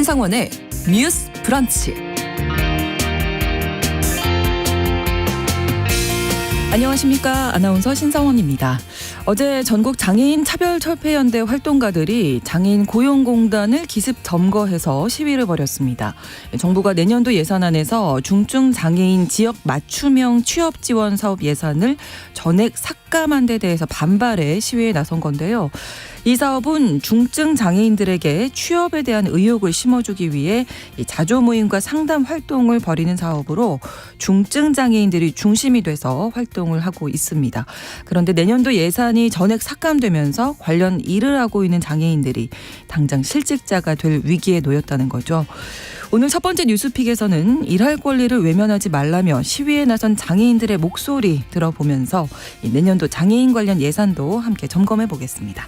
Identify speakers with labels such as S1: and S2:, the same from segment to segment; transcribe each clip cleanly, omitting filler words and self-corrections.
S1: 신성원의 뉴스 브런치. 안녕하십니까. 아나운서 신성원입니다. 어제 전국 장애인 차별철폐연대 활동가들이 장애인 고용공단을 기습 점거해서 시위를 벌였습니다. 정부가 내년도 예산안에서 중증 장애인 지역 맞춤형 취업 지원 사업 예산을 전액 삭감한 데 대해서 반발해 시위에 나선 건데요. 이 사업은 중증 장애인들에게 취업에 대한 의욕을 심어주기 위해 자조 모임과 상담 활동을 벌이는 사업으로 중증 장애인들이 중심이 돼서 활동을 하고 있습니다. 그런데 내년도 예산이 전액 삭감되면서 관련 일을 하고 있는 장애인들이 당장 실직자가 될 위기에 놓였다는 거죠. 오늘 첫 번째 뉴스픽에서는 일할 권리를 외면하지 말라며 시위에 나선 장애인들의 목소리 들어보면서 내년도 장애인 관련 예산도 함께 점검해 보겠습니다.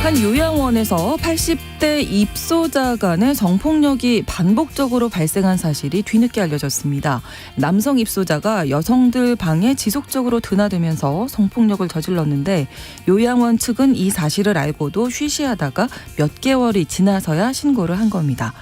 S1: 한 요양원에서 80대 입소자 간의 성폭력이 반복적으로 발생한 사실이 뒤늦게 알려졌습니다. 남성 입소자가 여성들 방에 지속적으로 드나들면서 성폭력을 저질렀는데 요양원 측은 이 사실을 알고도 쉬쉬하다가 몇 개월이 지나서야 신고를 한 겁니다.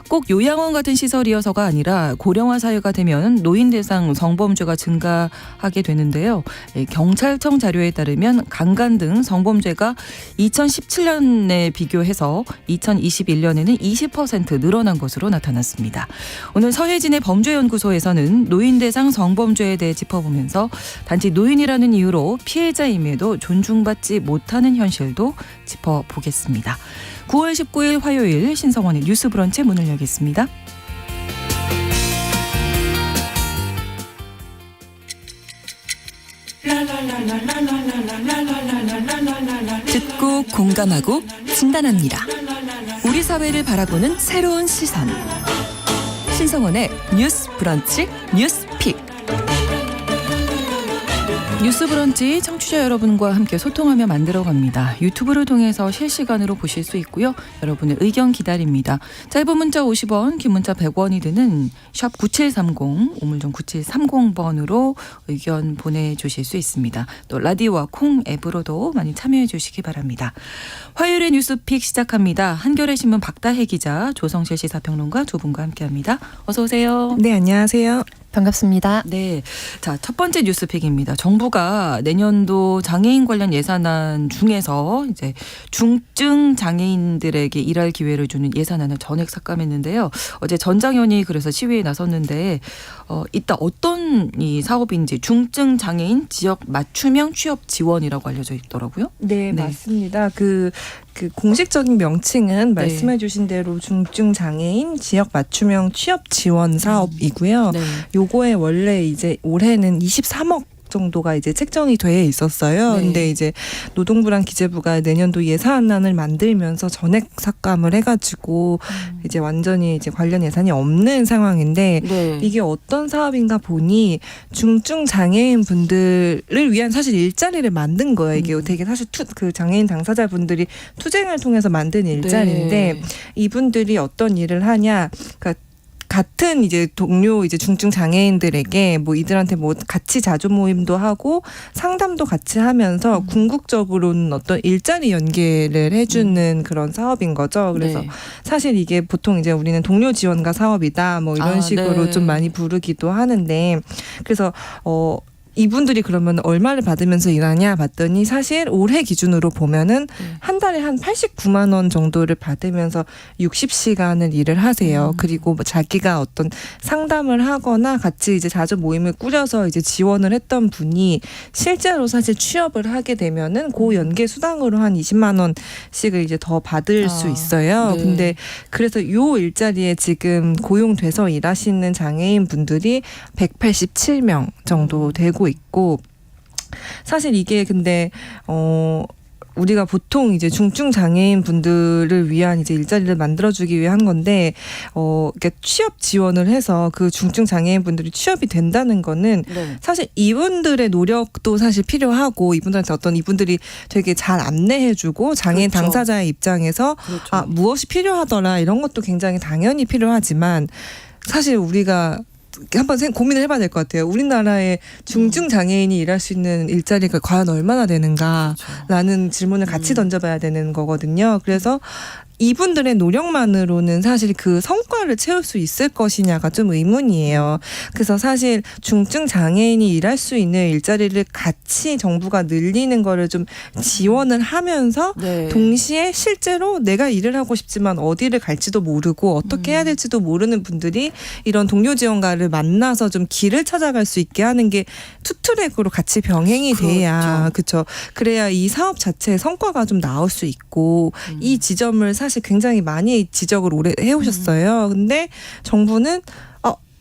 S1: 꼭 요양원 같은 시설이어서가 아니라 고령화 사회가 되면 노인 대상 성범죄가 증가하게 되는데요. 경찰청 자료에 따르면 강간 등 성범죄가 2017년에 비교해서 2021년에는 20% 늘어난 것으로 나타났습니다. 오늘 서혜진의 범죄연구소에서는 노인 대상 성범죄에 대해 짚어보면서 단지 노인이라는 이유로 피해자임에도 존중받지 못하는 현실도 짚어보겠습니다. 9월 19일 화요일 신성원의 뉴스 브런치 문을 열겠습니다. 듣고 공감하고 진단합니다. 우리 사회를 바라보는 새로운 시선. 신성원의 뉴스 브런치 뉴스픽. 뉴스 브런치 청취자 여러분과 함께 소통하며 만들어갑니다. 유튜브를 통해서 실시간으로 보실 수 있고요. 여러분의 의견 기다립니다. 짧은 문자 50원, 긴 문자 100원이 드는 샵 9730, 우물정 9730번으로 의견 보내주실 수 있습니다. 또 라디오와 콩 앱으로도 많이 참여해 주시기 바랍니다. 화요일의 뉴스픽 시작합니다. 한겨레 신문 박다혜 기자, 조성실 시사평론가 두 분과 함께합니다. 어서 오세요.
S2: 네, 안녕하세요.
S1: 반갑습니다. 네. 자, 첫 번째 뉴스픽입니다. 정부가 내년도 장애인 관련 예산안 중에서 이제 중증 장애인들에게 일할 기회를 주는 예산안을 전액 삭감했는데요. 어제 전장현이 그래서 시위에 나섰는데 이따 어떤 이 사업인지 중증 장애인 지역 맞춤형 취업 지원이라고 알려져 있더라고요.
S2: 네, 맞습니다. 그 공식적인 명칭은 말씀해 주신 대로 중증 장애인 지역 맞춤형 취업 지원 사업이고요.
S1: 네.
S2: 요거에 원래 이제 올해는 23억 정도가 이제 책정이 돼 있었어요.
S1: 네.
S2: 근데 이제 노동부랑 기재부가 내년도 예산안을 만들면서 전액 삭감을 해가지고 이제 완전히 이제 관련 예산이 없는 상황인데
S1: 네.
S2: 이게 어떤 사업인가 보니 중증 장애인 분들을 위한 사실 일자리를 만든 거예요. 이게 되게 사실 그 장애인 당사자분들이 투쟁을 통해서 만든 일자리인데
S1: 네.
S2: 이분들이 어떤 일을 하냐, 그러니까 같은 이제 동료 이제 중증 장애인들에게 뭐 이들한테 뭐 같이 자조 모임도 하고 상담도 같이 하면서 궁극적으로는 어떤 일자리 연계를 해주는 그런 사업인 거죠. 그래서
S1: 네.
S2: 사실 이게 보통 이제 우리는 동료 지원가 사업이다 뭐 이런 식으로
S1: 네.
S2: 좀 많이 부르기도 하는데 그래서 이분들이 그러면 얼마를 받으면서 일하냐 봤더니 사실 올해 기준으로 보면은 한 달에 한 89만 원 정도를 받으면서 60시간을 일을 하세요. 그리고 뭐 자기가 어떤 상담을 하거나 같이 이제 자주 모임을 꾸려서 이제 지원을 했던 분이 실제로 사실 취업을 하게 되면은 그 연계 수당으로 한 20만 원씩을 이제 더 받을 수 있어요.
S1: 네.
S2: 근데 그래서 요 일자리에 지금 고용돼서 일하시는 장애인 분들이 187명 정도 되고 있고 사실 이게 근데 우리가 보통 이제 중증 장애인 분들을 위한 이제 일자리를 만들어주기 위해 한 건데, 이렇게 취업 지원을 해서 그 중증 장애인 분들이 취업이 된다는 거는
S1: 네.
S2: 사실 이분들의 노력도 사실 필요하고 이분들한테 어떤 이분들이 되게 잘 안내해주고 장애인
S1: 그렇죠.
S2: 당사자의 입장에서
S1: 그렇죠.
S2: 무엇이 필요하더라 이런 것도 굉장히 당연히 필요하지만 사실 우리가 한번 고민을 해봐야 될 것 같아요. 우리나라의 중증 장애인이 일할 수 있는 일자리가 과연 얼마나 되는가라는 질문을 같이 던져봐야 되는 거거든요. 그래서 이분들의 노력만으로는 사실 그 성과를 채울 수 있을 것이냐가 좀 의문이에요. 그래서 사실 중증 장애인이 일할 수 있는 일자리를 같이 정부가 늘리는 거를 좀 지원을 하면서
S1: 네.
S2: 동시에 실제로 내가 일을 하고 싶지만 어디를 갈지도 모르고 어떻게 해야 될지도 모르는 분들이 이런 동료 지원가를 만나서 좀 길을 찾아갈 수 있게 하는 게 투트랙으로 같이 병행이 돼야 그렇죠. 그래야 이 사업 자체의 성과가 좀 나올 수 있고 이 지점을 사실 굉장히 많이 지적을 오래 해오셨어요. 근데 정부는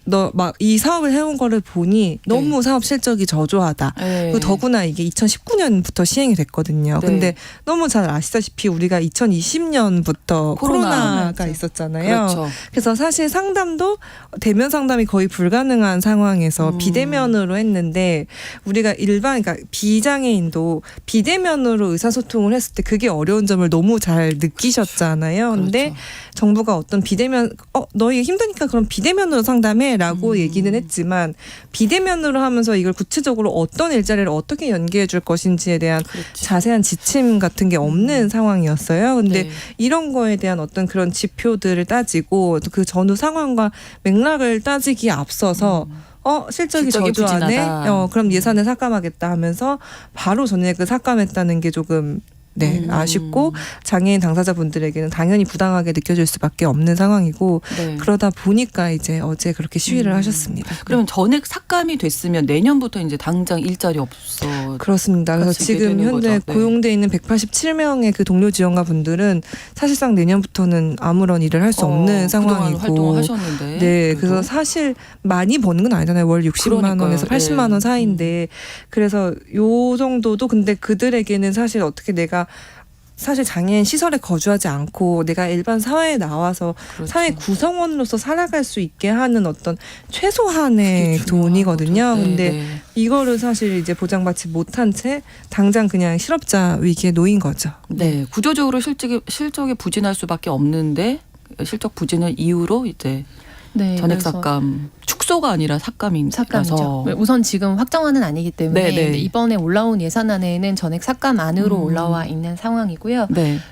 S2: 너 막 이 사업을 해온 거를 보니 너무 사업 실적이 저조하다. 그리고 더구나 이게 2019년부터 시행이 됐거든요. 근데 너무 잘 아시다시피 우리가 2020년부터 코로나가 있었잖아요.
S1: 그렇죠.
S2: 그래서 사실 상담도 대면 상담이 거의 불가능한 상황에서 비대면으로 했는데 우리가 그러니까 비장애인도 비대면으로 의사소통을 했을 때 그게 어려운 점을 너무 잘 느끼셨잖아요. 근데 정부가 어떤 비대면 너희 힘드니까 그럼 비대면으로 상담해 라고 얘기는 했지만 비대면으로 하면서 이걸 구체적으로 어떤 일자리를 어떻게 연계해 줄 것인지에 대한 자세한 지침 같은 게 없는 상황이었어요. 근데 이런 거에 대한 어떤 그런 지표들을 따지고 그 전후 상황과 맥락을 따지기에 앞서서 실적이 저조하네. 그럼 예산을 삭감하겠다 하면서 바로 전액을 삭감했다는 게 조금 아쉽고 장애인 당사자분들에게는 당연히 부당하게 느껴질 수밖에 없는 상황이고 그러다 보니까 이제 어제 그렇게 시위를 하셨습니다.
S1: 그러면 전액 삭감이 됐으면 내년부터 이제 당장 일자리 없어.
S2: 그렇습니다. 그래서 지금 현재 고용돼 있는 187명의 그 동료 지원가 분들은 사실상 내년부터는 아무런 일을 할 수 없는 상황이고
S1: 활동하셨는데.
S2: 네, 그래서 사실 많이 버는 건 아니잖아요. 월 60만 원에서 80만 원 사이인데 그래서 요 정도도 근데 그들에게는 사실 어떻게 내가 사실 장애인 시설에 거주하지 않고 내가 일반 사회에 나와서 사회 구성원으로서 살아갈 수 있게 하는 어떤 최소한의 돈이거든요. 근데 이거를 사실 이제 보장받지 못한 채 당장 그냥 실업자 위기에 놓인 거죠.
S1: 네, 구조적으로 실적이 부진할 수밖에 없는데 실적 부진을 이유로 이제 전액 삭감. 축소가 아니라 삭감이죠.
S3: 우선 지금 확정안은 아니기 때문에 이번에 올라온 예산안에는 전액 삭감 안으로 올라와 있는 상황이고요.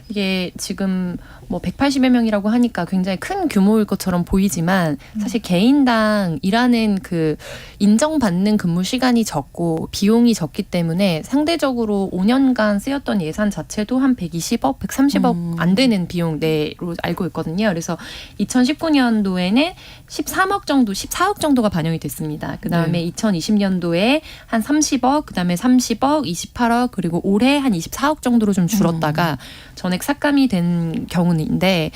S3: 이게 지금 뭐 180여 명이라고 하니까 굉장히 큰 규모일 것처럼 보이지만 사실 개인당 일하는 그 인정받는 근무 시간이 적고 비용이 적기 때문에 상대적으로 5년간 쓰였던 예산 자체도 한 120억, 130억 안 되는 비용 내로 알고 있거든요. 그래서 2019년도에는 13억 정도, 14억 정도가 반영이 됐습니다. 그다음에 2020년도에 한 30억, 그다음에 30억, 28억, 그리고 올해 한 24억 정도로 좀 줄었다가 전액 삭감이 된 경우인데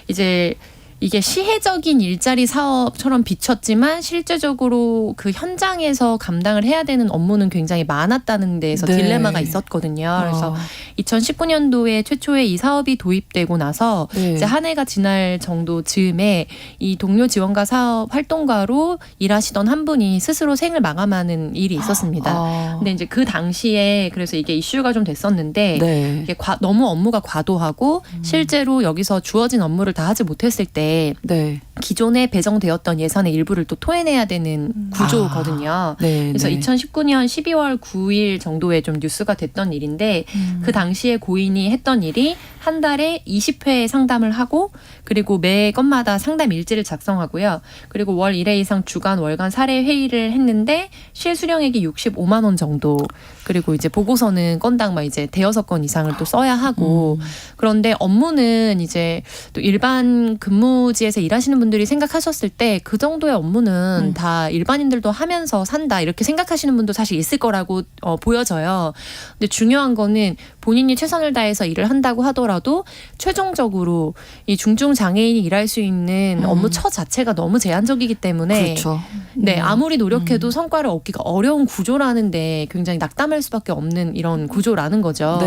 S3: 이제 이게 시혜적인 일자리 사업처럼 비쳤지만 실제적으로 그 현장에서 감당을 해야 되는 업무는 굉장히 많았다는 데에서 딜레마가 있었거든요. 그래서 2019년도에 최초에 이 사업이 도입되고 나서 이제 한 해가 지날 정도 즈음에 이 동료 지원가 사업 활동가로 일하시던 한 분이 스스로 생을 마감하는 일이 있었습니다. 근데 이제 그 당시에 그래서 이게 이슈가 좀 됐었는데 이게 너무 업무가 과도하고 실제로 여기서 주어진 업무를 다 하지 못했을 때 기존에 배정되었던 예산의 일부를 또 토해내야 되는 구조거든요. 그래서 2019년 12월 9일 정도에 좀 뉴스가 됐던 일인데 그 당시에 고인이 했던 일이 한 달에 20회 상담을 하고 그리고 매 건마다 상담 일지를 작성하고요. 그리고 월 1회 이상 주간 월간 사례 회의를 했는데 실수령액이 65만 원 정도. 그리고 이제 보고서는 건당 막 이제 대여섯 건 이상을 또 써야 하고 그런데 업무는 이제 또 일반 근무지에서 일하시는 분들이 생각하셨을 때 그 정도의 업무는 다 일반인들도 하면서 산다 이렇게 생각하시는 분도 사실 있을 거라고 보여져요. 근데 중요한 거는 본인이 최선을 다해서 일을 한다고 하더라도 최종적으로 이 중증 장애인이 일할 수 있는 업무 처 자체가 너무 제한적이기 때문에 아무리 노력해도 성과를 얻기가 어려운 구조라는데 굉장히 낙담할 수밖에 없는 이런 구조라는 거죠.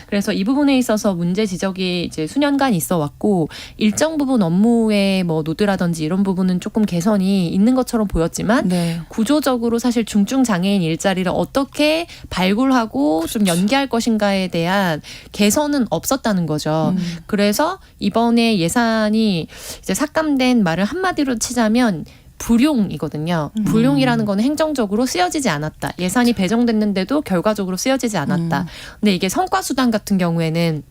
S3: 그래서 이 부분에 있어서 문제 지적이 이제 수년간 있어 왔고 일정 부분 업무의 뭐 노드라든지 이런 부분은 조금 개선이 있는 것처럼 보였지만 구조적으로 사실 중증 장애인 일자리를 어떻게 발굴하고 좀 연계할 것인가에 대한 개선은 없었다는 거죠. 그래서 이번에 예산이 이제 삭감된 말을 한마디로 치자면 불용이거든요. 불용이라는 거는 행정적으로 쓰여지지 않았다. 예산이 배정됐는데도 결과적으로 쓰여지지 않았다. 근데 이게 성과수당 같은 경우에는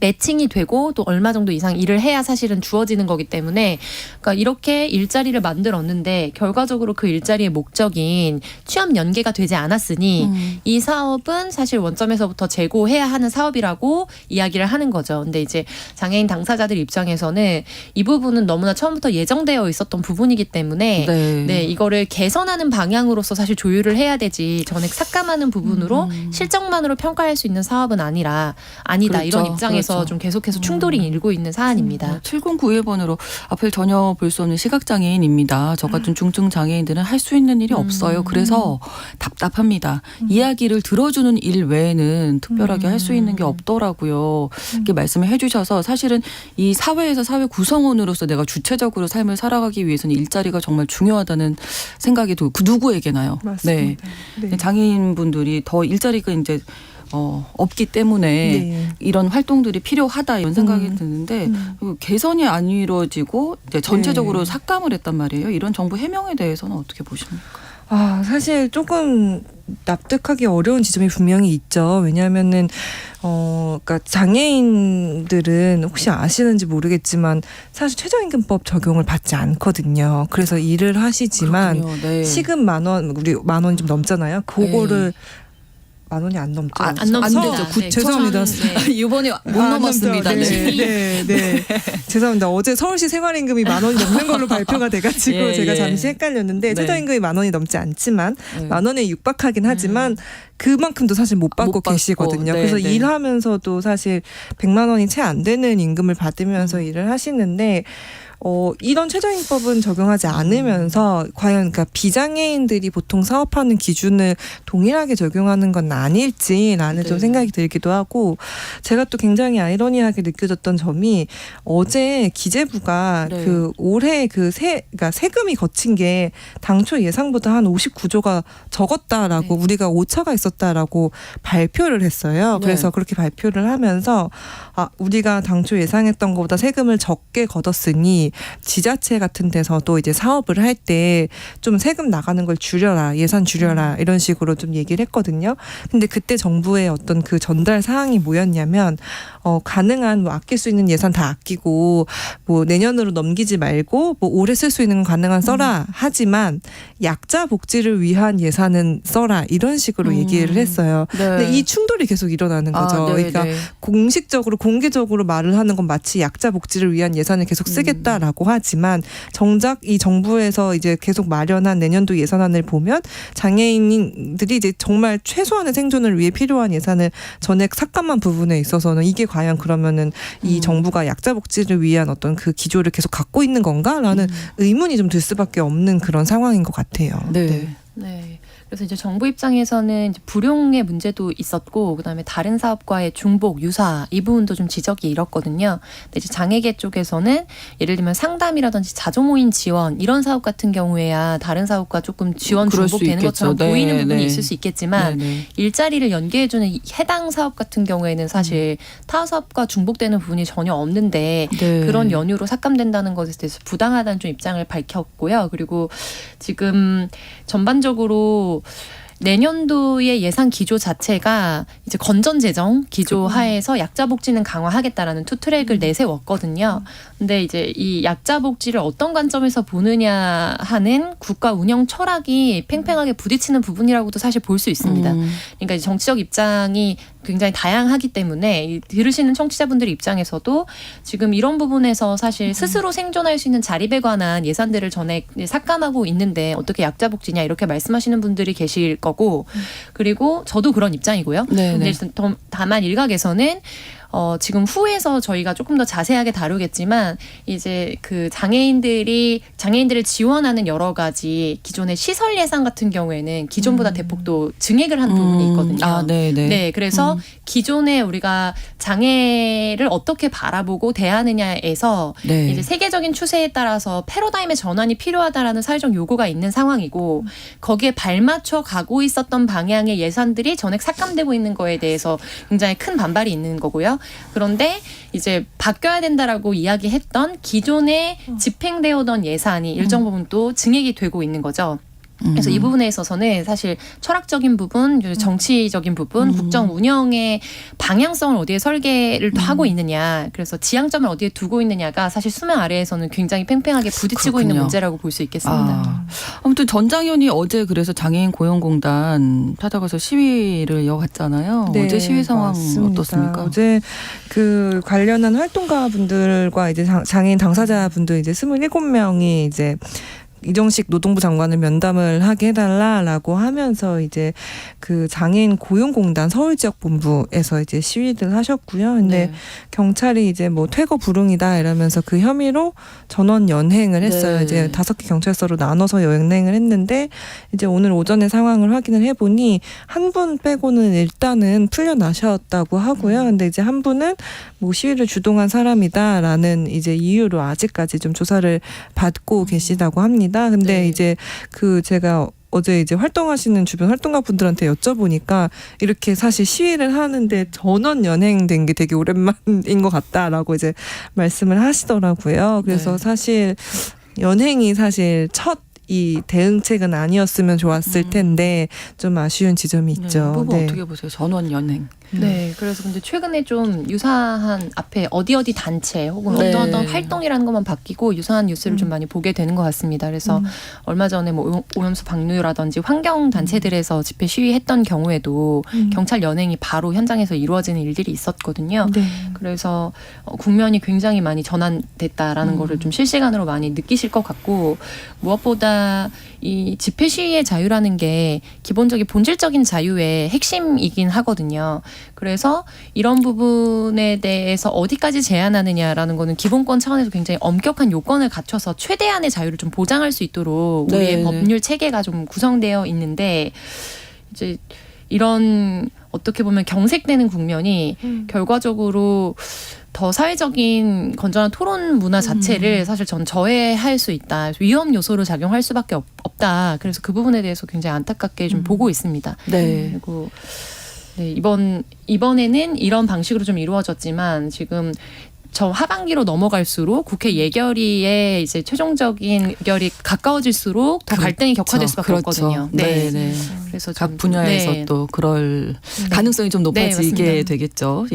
S3: 매칭이 되고 또 얼마 정도 이상 일을 해야 사실은 주어지는 거기 때문에 그러니까 이렇게 일자리를 만들었는데 결과적으로 그 일자리의 목적인 취업 연계가 되지 않았으니 이 사업은 사실 원점에서부터 재고해야 하는 사업이라고 이야기를 하는 거죠. 근데 이제 장애인 당사자들 입장에서는 이 부분은 너무나 처음부터 예정되어 있었던 부분이기 때문에 네, 이거를 개선하는 방향으로서 사실 조율을 해야 되지 전액 삭감하는 부분으로 실적만으로 평가할 수 있는 사업은 아니다.
S1: 그렇죠.
S3: 이런 입장에서
S1: 그렇죠.
S3: 좀 계속해서 충돌이 일고 있는 사안입니다.
S1: 7091번으로 앞을 전혀 볼 수 없는 시각장애인입니다. 저 같은 중증 장애인들은 할 수 있는 일이 없어요. 그래서 답답합니다. 이야기를 들어주는 일 외에는 특별하게 할 수 있는 게 없더라고요. 이렇게 말씀을 해주셔서 사실은 이 사회에서 사회 구성원으로서 내가 주체적으로 삶을 살아가기 위해서는 일자리가 정말 중요하다는 생각이 들고 그 누구에게나요.
S2: 맞습니다.
S1: 네. 장애인분들이 더 일자리가 이제 없기 때문에 이런 활동들이 필요하다 이런 생각이 드는데 개선이 안 이루어지고 이제 전체적으로 삭감을 했단 말이에요. 이런 정부 해명에 대해서는 어떻게 보십니까?
S2: 사실 조금 납득하기 어려운 지점이 분명히 있죠. 왜냐하면은 그러니까 장애인들은 혹시 아시는지 모르겠지만 사실 최저임금법 적용을 받지 않거든요. 그래서 일을 하시지만
S1: 네.
S2: 시급 10,000원, 우리 10,000원이 좀 넘잖아요. 그거를 10,000원이 안 넘죠.
S3: 안 넘습니다.
S2: 네, 죄송합니다.
S1: 이번에 못 넘었습니다.
S2: 네. 죄송합니다. 어제 서울시 생활임금이 10,000원이 넘는 걸로 발표가 돼가지고 제가 잠시 헷갈렸는데 최저임금이 10,000원이 넘지 않지만 10,000원에 육박하긴 하지만 그만큼도 사실 못 받고 계시거든요. 그래서 일하면서도 사실 100만 원이 채 안 되는 임금을 받으면서 일을 하시는데 이런 최저임금법은 적용하지 않으면서 과연 그러니까 비장애인들이 보통 사업하는 기준을 동일하게 적용하는 건 아닐지라는 좀 생각이 들기도 하고 제가 또 굉장히 아이러니하게 느껴졌던 점이 어제 기재부가 그 올해 그러니까 세금이 거친 게 당초 예상보다 한 59조가 적었다라고 우리가 오차가 있었다라고 발표를 했어요. 그래서 그렇게 발표를 하면서 우리가 당초 예상했던 것보다 세금을 적게 걷었으니 지자체 같은 데서도 이제 사업을 할 때 좀 세금 나가는 걸 줄여라, 예산 줄여라 이런 식으로 좀 얘기를 했거든요. 근데 그때 정부의 어떤 그 전달 사항이 뭐였냐면 가능한 뭐 아낄 수 있는 예산 다 아끼고 뭐 내년으로 넘기지 말고 뭐 올해 쓸 수 있는 건 가능한 써라 하지만 약자 복지를 위한 예산은 써라 이런 식으로 얘기를 했어요. 근데 이 충돌이 계속 일어나는 거죠. 그러니까 공식적으로 공개적으로 말을 하는 건 마치 약자 복지를 위한 예산을 계속 쓰겠다라고 하지만 정작 이 정부에서 이제 계속 마련한 내년도 예산안을 보면 장애인들이 이제 정말 최소한의 생존을 위해 필요한 예산을 전액 삭감한 부분에 있어서는 이게 과연 그러면은 이 정부가 약자 복지를 위한 어떤 그 기조를 계속 갖고 있는 건가라는 의문이 좀 들 수밖에 없는 그런 상황인 것 같아요.
S3: 네. 그래서 이제 정부 입장에서는 이제 불용의 문제도 있었고 그다음에 다른 사업과의 중복, 유사 이 부분도 좀 지적이 일었거든요. 근데 이제 장애계 쪽에서는 예를 들면 상담이라든지 자조모임 지원 이런 사업 같은 경우에야 다른 사업과 조금 지원 중복되는 것처럼 보이는 부분이 있을 수 있겠지만 일자리를 연계해주는 해당 사업 같은 경우에는 사실 타 사업과 중복되는 부분이 전혀 없는데 그런 연유로 삭감된다는 것에 대해서 부당하다는 좀 입장을 밝혔고요. 그리고 지금 전반적으로 내년도의 예산 기조 자체가 이제 건전 재정 기조 하에서 약자 복지는 강화하겠다라는 투 트랙을 내세웠거든요. 근데 이제 이 약자 복지를 어떤 관점에서 보느냐 하는 국가 운영 철학이 팽팽하게 부딪히는 부분이라고도 사실 볼 수 있습니다. 그러니까 이제 정치적 입장이 굉장히 다양하기 때문에 들으시는 청취자분들 입장에서도 지금 이런 부분에서 사실 스스로 생존할 수 있는 자립에 관한 예산들을 전에 삭감하고 있는데 어떻게 약자 복지냐 이렇게 말씀하시는 분들이 계실 거고 그리고 저도 그런 입장이고요. 근데 다만 일각에서는 지금 후에서 저희가 조금 더 자세하게 다루겠지만 이제 그 장애인들을 지원하는 여러 가지 기존의 시설 예산 같은 경우에는 기존보다 대폭도 증액을 한 부분이 있거든요. 네, 그래서 기존에 우리가 장애를 어떻게 바라보고 대하느냐에서 이제 세계적인 추세에 따라서 패러다임의 전환이 필요하다라는 사회적 요구가 있는 상황이고 거기에 발맞춰 가고 있었던 방향의 예산들이 전액 삭감되고 있는 거에 대해서 굉장히 큰 반발이 있는 거고요. 그런데 이제 바뀌어야 된다라고 이야기했던 기존에 집행되어 오던 예산이 일정 부분 또 증액이 되고 있는 거죠. 그래서 이 부분에 있어서는 사실 철학적인 부분, 정치적인 부분, 국정 운영의 방향성을 어디에 설계를 하고 있느냐, 그래서 지향점을 어디에 두고 있느냐가 사실 수면 아래에서는 굉장히 팽팽하게 부딪히고 있는 문제라고 볼 수 있겠습니다.
S1: 아무튼 전 장현이 어제 그래서 장애인 고용공단 찾아가서 시위를 이어갔잖아요.
S2: 네,
S1: 어제 시위 상황
S2: 맞습니다.
S1: 어떻습니까?
S2: 어제 그 관련한 활동가 분들과 이제 장애인 당사자 분들 이제 27명이 이제 이정식 노동부 장관을 면담을 하게 해달라라고 하면서 이제 그 장애인 고용공단 서울지역본부에서 이제 시위를 하셨고요. 근데 경찰이 이제 뭐 퇴거 불응이다 이러면서 그 혐의로 전원 연행을 했어요. 이제 5개 경찰서로 나눠서 연행을 했는데 이제 오늘 오전에 상황을 확인을 해보니 한 분 빼고는 일단은 풀려나셨다고 하고요. 근데 이제 한 분은 뭐 시위를 주동한 사람이다라는 이제 이유로 아직까지 좀 조사를 받고 계시다고 합니다. 근데 이제 그 제가 어제 이제 활동하시는 주변 활동가 분들한테 여쭤보니까 이렇게 사실 시위를 하는데 전원 연행된 게 되게 오랜만인 것 같다라고 이제 말씀을 하시더라고요. 그래서 사실 연행이 사실 첫 이 대응책은 아니었으면 좋았을 텐데 좀 아쉬운 지점이 있죠.
S1: 이 부분 어떻게 보세요? 전원 연행.
S3: 네, 그래서 근데 최근에 좀 유사한 앞에 어디 단체 혹은 어떤 활동이라는 것만 바뀌고 유사한 뉴스를 좀 많이 보게 되는 것 같습니다. 그래서 얼마 전에 뭐 오염수 방류라든지 환경 단체들에서 집회 시위했던 경우에도 경찰 연행이 바로 현장에서 이루어지는 일들이 있었거든요. 그래서 국면이 굉장히 많이 전환됐다라는 거를 좀 실시간으로 많이 느끼실 것 같고, 무엇보다 이 집회 시위의 자유라는 게 기본적인 본질적인 자유의 핵심이긴 하거든요. 그래서 이런 부분에 대해서 어디까지 제한하느냐라는 거는 기본권 차원에서 굉장히 엄격한 요건을 갖춰서 최대한의 자유를 좀 보장할 수 있도록 우리의 법률 체계가 좀 구성되어 있는데, 이제 이런 어떻게 보면 경색되는 국면이 결과적으로 더 사회적인 건전한 토론 문화 자체를 사실 전 저해할 수 있다. 위험 요소로 작용할 수밖에 없다. 그래서 그 부분에 대해서 굉장히 안타깝게 좀 보고 있습니다. 그리고 이번에는 이런 방식으로 좀 이루어졌지만 지금 저 하반기로 넘어갈수록 국회 예결위의 이제 최종적인 예결이 가까워질수록 더 갈등이 격화될 수밖에 없거든요.
S1: 그래서 각 분야에서 또 그럴 가능성이 좀 높아지게 되겠죠.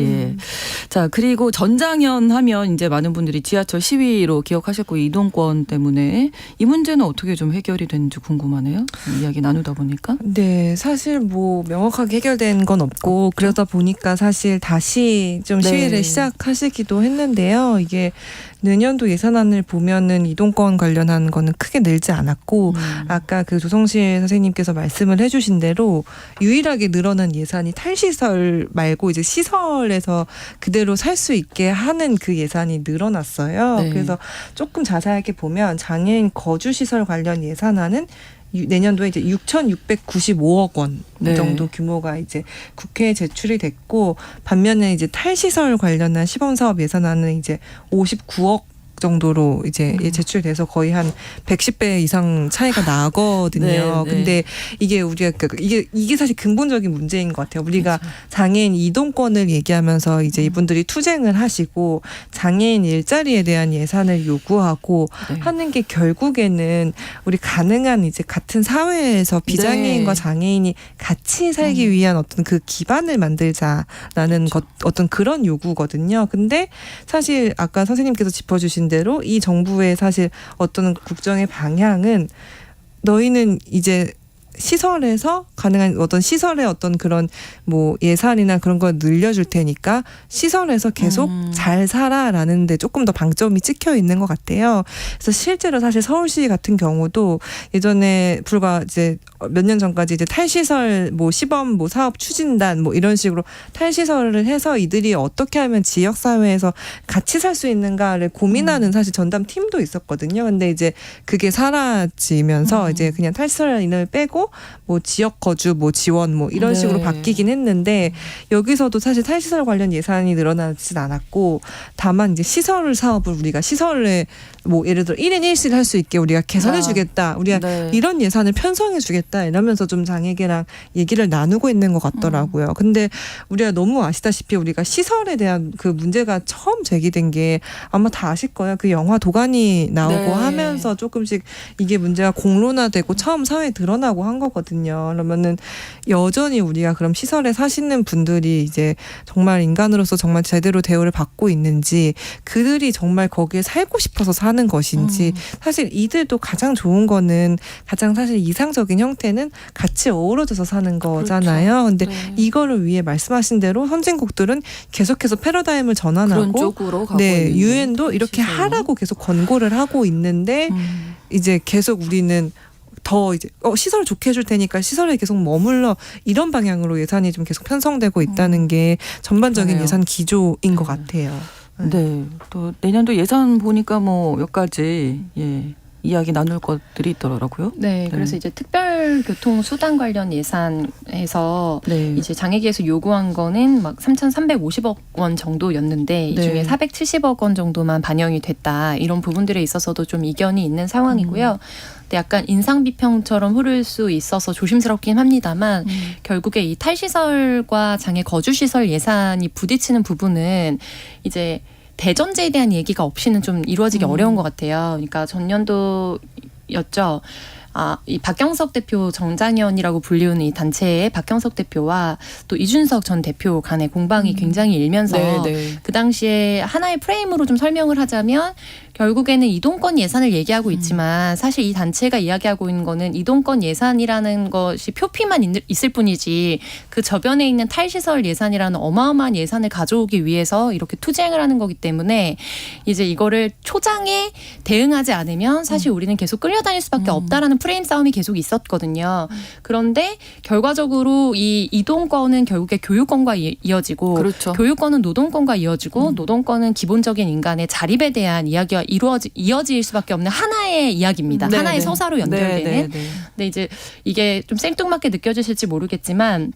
S1: 자, 그리고 전장현 하면 이제 많은 분들이 지하철 시위로 기억하셨고, 이동권 때문에 이 문제는 어떻게 좀 해결이 됐는지 궁금하네요. 이야기 나누다 보니까.
S2: 네, 사실 뭐 명확하게 해결된 건 없고 그러다 보니까 사실 다시 좀 시위를 시작하시기도 했는데요. 이게 내년도 예산안을 보면은 이동권 관련한 거는 크게 늘지 않았고, 아까 그 조성실 선생님께서 말씀을 해주신 대로 유일하게 늘어난 예산이 탈시설 말고 이제 시설에서 그대로 살 수 있게 하는 그 예산이 늘어났어요. 그래서 조금 자세하게 보면 장애인 거주시설 관련 예산안은 내년도에 이제 6,695억 원 정도 규모가 이제 국회에 제출이 됐고, 반면에 이제 탈시설 관련한 시범사업 예산안은 이제 59억 정도로 이제 제출돼서 거의 한 110배 이상 차이가 나거든요. 근데 이게 우리가 이게 사실 근본적인 문제인 것 같아요. 우리가 장애인 이동권을 얘기하면서 이제 이분들이 투쟁을 하시고 장애인 일자리에 대한 예산을 요구하고 하는 게 결국에는 우리 가능한 이제 같은 사회에서 비장애인과 장애인이 같이 살기 위한 어떤 그 기반을 만들자라는 어떤 그런 요구거든요. 근데 사실 아까 선생님께서 짚어주신 대로 이 정부의 사실 어떤 국정의 방향은 너희는 이제 시설에서 가능한 어떤 시설의 어떤 그런 뭐 예산이나 그런 걸 늘려줄 테니까 시설에서 계속 잘 살아라는 데 조금 더 방점이 찍혀 있는 것 같아요. 그래서 실제로 사실 서울시 같은 경우도 예전에 불과 이제 몇 년 전까지 이제 탈시설 뭐 시범 뭐 사업 추진단 뭐 이런 식으로 탈시설을 해서 이들이 어떻게 하면 지역 사회에서 같이 살 수 있는가를 고민하는 사실 전담 팀도 있었거든요. 근데 이제 그게 사라지면서 이제 그냥 탈시설 인을 빼고 뭐 지역 거주 뭐 지원 뭐 이런
S1: 네.
S2: 식으로 바뀌긴 했는데 여기서도 사실 탈시설 관련 예산이 늘어나진 않았고 다만 이제 시설 사업을 우리가 시설에 뭐 예를 들어 1인 1실 할 수 있게 우리가 개선해 주겠다. 우리가
S1: 네.
S2: 이런 예산을 편성해 주겠다 이러면서 좀 장에게랑 얘기를 나누고 있는 것 같더라고요. 근데 우리가 너무 아시다시피 우리가 시설에 대한 그 문제가 처음 제기된 게 아마 다 아실 거예요. 그 영화 도가니 나오고
S1: 네.
S2: 하면서 조금씩 이게 문제가 공론화되고 처음 사회에 드러나고 한 거거든요. 그러면은 여전히 우리가 그럼 시설에 사시는 분들이 이제 정말 인간으로서 정말 제대로 대우를 받고 있는지 그들이 정말 거기에 살고 싶어서 사는 것인지 사실 이들도 가장 좋은 거는 가장 사실 이상적인 형태는 같이 어우러져서 사는 거잖아요. 근데
S1: 네.
S2: 이거를 위해 말씀하신 대로 선진국들은 계속해서 패러다임을
S1: 그런
S2: 전환하고
S1: 쪽으로 가고
S2: 네,
S1: 있는
S2: 유엔도 이렇게
S1: 시설로.
S2: 하라고 계속 권고를 하고 있는데 이제 계속 우리는 더 이제 시설 좋게 해줄 테니까 시설에 계속 머물러 이런 방향으로 예산이 좀 계속 편성되고 있다는 게 전반적인
S1: 그러네요.
S2: 예산 기조인 것 같아요.
S1: 네. 또 내년도 예산 보니까 뭐 몇 가지 이야기 나눌 것들이 있더라고요.
S3: 네, 그래서 이제 특별교통수단 관련 예산에서
S1: 네.
S3: 이제 장애계에서 요구한 거는 막 3,350억 원 정도였는데 이
S1: 네.
S3: 중에 470억 원 정도만 반영이 됐다. 이런 부분들에 있어서도 좀 이견이 있는 상황이고요. 근데 약간 인상비평처럼 흐를 수 있어서 조심스럽긴 합니다만 결국에 이 탈시설과 장애 거주시설 예산이 부딪히는 부분은 이제 대전제에 대한 얘기가 없이는 좀 이루어지기 어려운 것 같아요. 그러니까 전년도였죠. 이 박경석 대표 정장현이라고 불리우는 이 단체의 박경석 대표와 또 이준석 전 대표 간의 공방이 굉장히 일면서 그 당시에 하나의 프레임으로 좀 설명을 하자면 결국에는 이동권 예산을 얘기하고 있지만 사실 이 단체가 이야기하고 있는 거는 이동권 예산이라는 것이 표피만 있을 뿐이지 그 저변에 있는 탈시설 예산이라는 어마어마한 예산을 가져오기 위해서 이렇게 투쟁을 하는 거기 때문에 이제 이거를 초장에 대응하지 않으면 사실 우리는 계속 끌려다닐 수밖에 없다라는 프레임 싸움이 계속 있었거든요. 그런데 결과적으로 이 이동권은 결국에 교육권과 이어지고
S1: 그렇죠.
S3: 교육권은 노동권과 이어지고 노동권은 기본적인 인간의 자립에 대한 이야기와 이어질 수밖에 없는 하나의 이야기입니다.
S1: 네,
S3: 하나의
S1: 네.
S3: 서사로 연결되는.
S1: 네, 네, 네.
S3: 근데 이제 이게 좀 생뚱맞게 느껴지실지 모르겠지만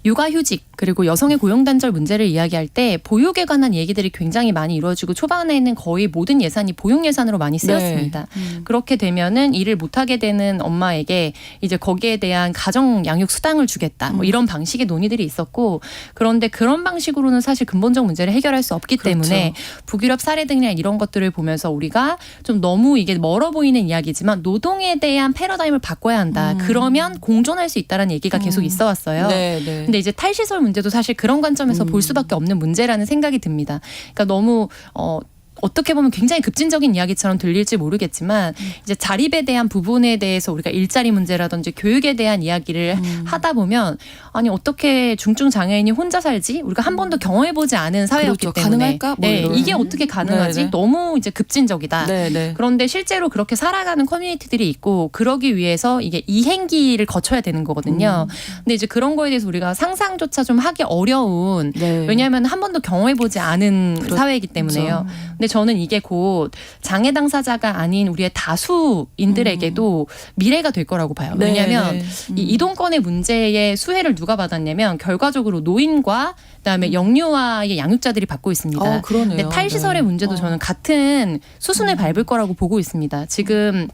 S3: 육아휴직 그리고 여성의 고용단절 문제를 이야기할 때 보육에 관한 얘기들이 굉장히 많이 이루어지고 초반에는 거의 모든 예산이 보육 예산으로 많이 쓰였습니다. 그렇게 되면은 일을 못하게 되는 엄마에게 이제 거기에 대한 가정 양육 수당을 주겠다 뭐 이런 방식의 논의들이 있었고 그런데 그런 방식으로는 사실 근본적 문제를 해결할 수 없기 때문에 북유럽 사례 등이나 이런 것들을 보면서 우리가 좀 너무 이게 멀어 보이는 이야기지만 노동에 대한 패러다임을 바꿔야 한다. 그러면 공존할 수 있다라는 얘기가 계속 있어 왔어요.
S1: 네.
S3: 근데 이제 탈시설 문제도 사실 그런 관점에서 볼 수밖에 없는 문제라는 생각이 듭니다. 그러니까 너무 어떻게 보면 굉장히 급진적인 이야기처럼 들릴지 모르겠지만 이제 자립에 대한 부분에 대해서 우리가 일자리 문제라든지 교육에 대한 이야기를 하다 보면 아니 어떻게 중증 장애인이 혼자 살지? 우리가 한 번도 경험해보지 않은 사회였기
S1: 그렇죠.
S3: 때문에
S1: 가능할까? 뭐 이런.
S3: 이게 어떻게 가능하지?
S1: 네네.
S3: 너무 이제 급진적이다.
S1: 네.
S3: 그런데 실제로 그렇게 살아가는 커뮤니티들이 있고 그러기 위해서 이게 이행기를 거쳐야 되는 거거든요. 근데 이제 그런 거에 대해서 우리가 상상조차 좀 하기 어려운
S1: 네.
S3: 왜냐하면 한 번도 경험해보지 않은 사회이기 때문에요. 근데 저는 이게 곧 장애 당사자가 아닌 우리의 다수인들에게도 미래가 될 거라고 봐요.
S1: 네,
S3: 왜냐하면
S1: 네.
S3: 이 이동권의 문제의 수혜를 누가 받았냐면 결과적으로 노인과 그다음에 영유아의 양육자들이 받고 있습니다.
S1: 그러네요.
S3: 근데 탈시설의
S1: 네.
S3: 문제도 저는 같은 수순을 밟을 거라고 보고 있습니다. 지금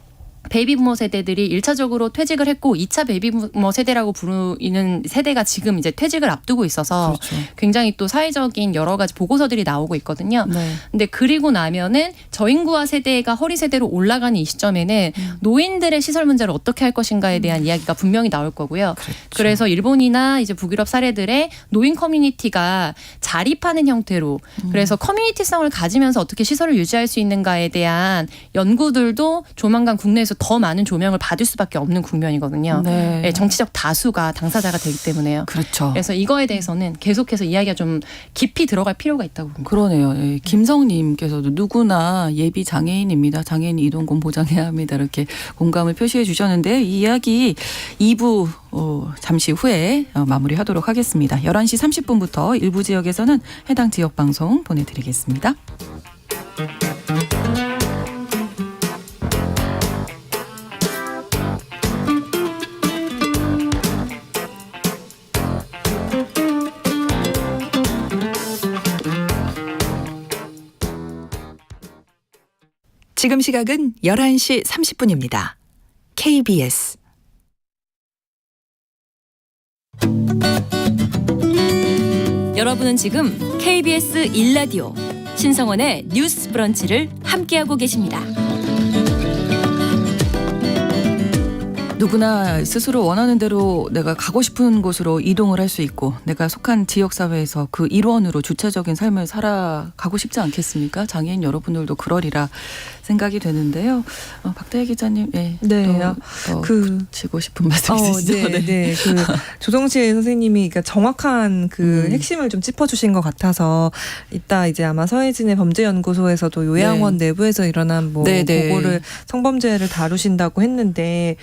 S3: 베이비부머 세대들이 1차적으로 퇴직을 했고 2차 베이비부머 세대라고 부르는 세대가 지금 이제 퇴직을 앞두고 있어서
S1: 그렇죠.
S3: 굉장히 또 사회적인 여러 가지 보고서들이 나오고 있거든요.
S1: 네.
S3: 근데 그리고 나면은 저인구화 세대가 허리 세대로 올라가는 이 시점에는 노인들의 시설 문제를 어떻게 할 것인가에 대한 이야기가 분명히 나올 거고요. 그래서 일본이나 이제 북유럽 사례들의 노인 커뮤니티가 자립하는 형태로 그래서 커뮤니티성을 가지면서 어떻게 시설을 유지할 수 있는가에 대한 연구들도 조만간 국내에서 더 많은 조명을 받을 수밖에 없는 국면이거든요.
S1: 네.
S3: 네, 정치적 다수가 당사자가 되기 때문에요.
S1: 그렇죠.
S3: 그래서 이거에 대해서는 계속해서 이야기가 좀 깊이 들어갈 필요가 있다고 봅니다.
S1: 그러네요. 예, 김성님께서도 누구나 예비 장애인입니다. 장애인 이동권 보장해야 합니다. 이렇게 공감을 표시해 주셨는데 이 이야기 2부 잠시 후에 마무리하도록 하겠습니다. 11시 30분부터 일부 지역에서는 해당 지역 방송 보내드리겠습니다.
S4: 지금 시각은 11시 30분입니다. KBS
S5: 여러분은 지금 KBS 1라디오 신성원의 뉴스 브런치를 함께하고 계십니다.
S1: 누구나 스스로 원하는 대로 내가 가고 싶은 곳으로 이동을 할 수 있고 내가 속한 지역사회에서 그 일원으로 주체적인 삶을 살아가고 싶지 않겠습니까? 장애인 여러분들도 그러리라 생각이 되는데요. 박다혜 기자님, 네, 더 붙이고 싶은 말씀 있으시죠?
S2: 네. 그 조정실 선생님이 그러니까 정확한 그 핵심을 좀 짚어주신 것 같아서 이따 이제 아마 서혜진의 범죄연구소에서도 요양원 내부에서 일어난 그거를 성범죄를 다루신다고 했는데.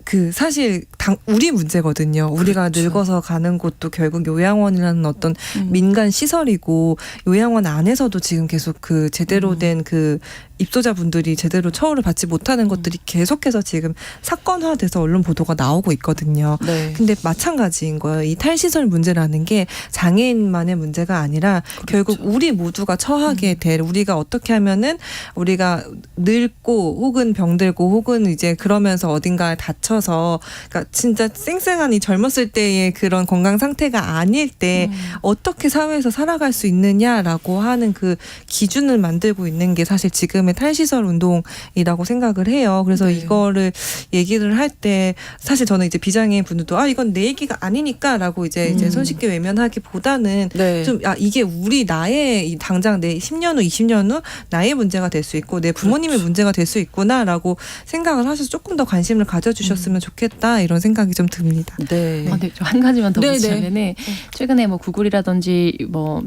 S2: 그 사실 우리 문제거든요. 우리가 늙어서 가는 곳도 결국 요양원이라는 어떤 민간 시설이고 요양원 안에서도 지금 계속 그 제대로 된 그 입소자분들이 제대로 처우를 받지 못하는 것들이 계속해서 지금 사건화돼서 언론 보도가 나오고 있거든요. 네. 근데 마찬가지인 거예요. 이 탈시설 문제라는 게 장애인만의 문제가 아니라 결국 우리 모두가 처하게 될 우리가 어떻게 하면은 우리가 늙고 혹은 병들고 혹은 이제 그러면서 어딘가에 다쳐서 그러니까 진짜 쌩쌩한 이 젊었을 때의 그런 건강 상태가 아닐 때 어떻게 사회에서 살아갈 수 있느냐라고 하는 그 기준을 만들고 있는 게 사실 지금의 탈시설 운동이라고 생각을 해요. 그래서 이거를 얘기를 할 때 사실 저는 이제 비장애인 분들도 이건 내 얘기가 아니니까라고 이제 손쉽게 외면하기보다는 좀 이게 우리 나의 당장 내 10년 후 20년 후 나의 문제가 될 수 있고 내 부모님의 문제가 될 수 있구나라고 생각을 하셔서 조금 더 관심을 가져주셨으면 좋겠다 이런 생각이 좀 듭니다.
S3: 네. 좀 한 가지만 더 붙이자면은 최근에 구글이라든지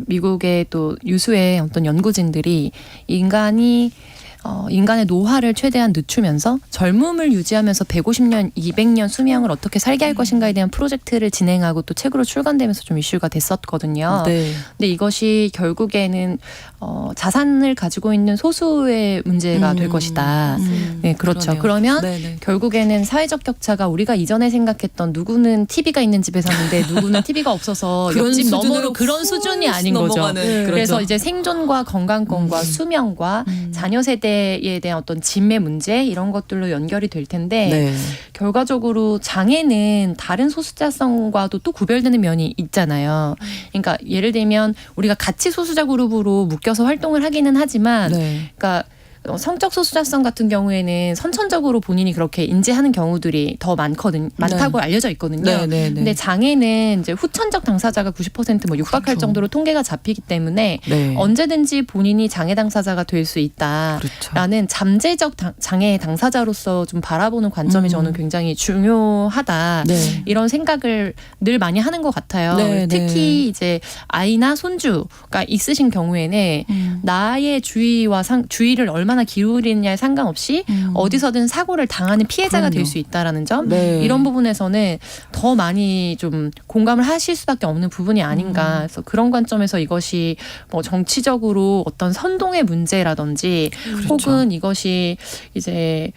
S3: 미국의 또 유수의 어떤 연구진들이 인간의 노화를 최대한 늦추면서 젊음을 유지하면서 150년, 200년 수명을 어떻게 살게 할 것인가에 대한 프로젝트를 진행하고 또 책으로 출간되면서 좀 이슈가 됐었거든요. 네. 근데 이것이 결국에는 자산을 가지고 있는 소수의 문제가 될 것이다. 네, 그렇죠. 그러면 결국에는 사회적 격차가 우리가 이전에 생각했던 누구는 TV가 있는 집에 사는데 누구는 TV가 없어서 옆집 너머로 그런 수준이 아닌 거죠. 그래서 이제 생존과 건강권과 수명과 자녀 세대에 대한 어떤 진매 문제 이런 것들로 연결이 될 텐데 결과적으로 장애는 다른 소수자성과도 또 구별되는 면이 있잖아요. 그러니까 예를 들면 우리가 같이 소수자 그룹으로 묶여서 활동을 하기는 하지만 그러니까 성적 소수자성 같은 경우에는 선천적으로 본인이 그렇게 인지하는 경우들이 더 많다고 알려져 있거든요. 근데 장애는 이제 후천적 당사자가 90% 육박할 정도로 통계가 잡히기 때문에 언제든지 본인이 장애 당사자가 될 수 있다라는 잠재적 장애 당사자로서 좀 바라보는 관점이 저는 굉장히 중요하다. 이런 생각을 늘 많이 하는 것 같아요. 특히 이제 아이나 손주가 있으신 경우에는 나의 주의를 얼마나 기울이느냐에 상관없이 어디서든 사고를 당하는 피해자가 될 수 있다라는 점 이런 부분에서는 더 많이 좀 공감을 하실 수밖에 없는 부분이 아닌가. 그래서 그런 관점에서 이것이 정치적으로 어떤 선동의 문제라든지 혹은 이것이 이제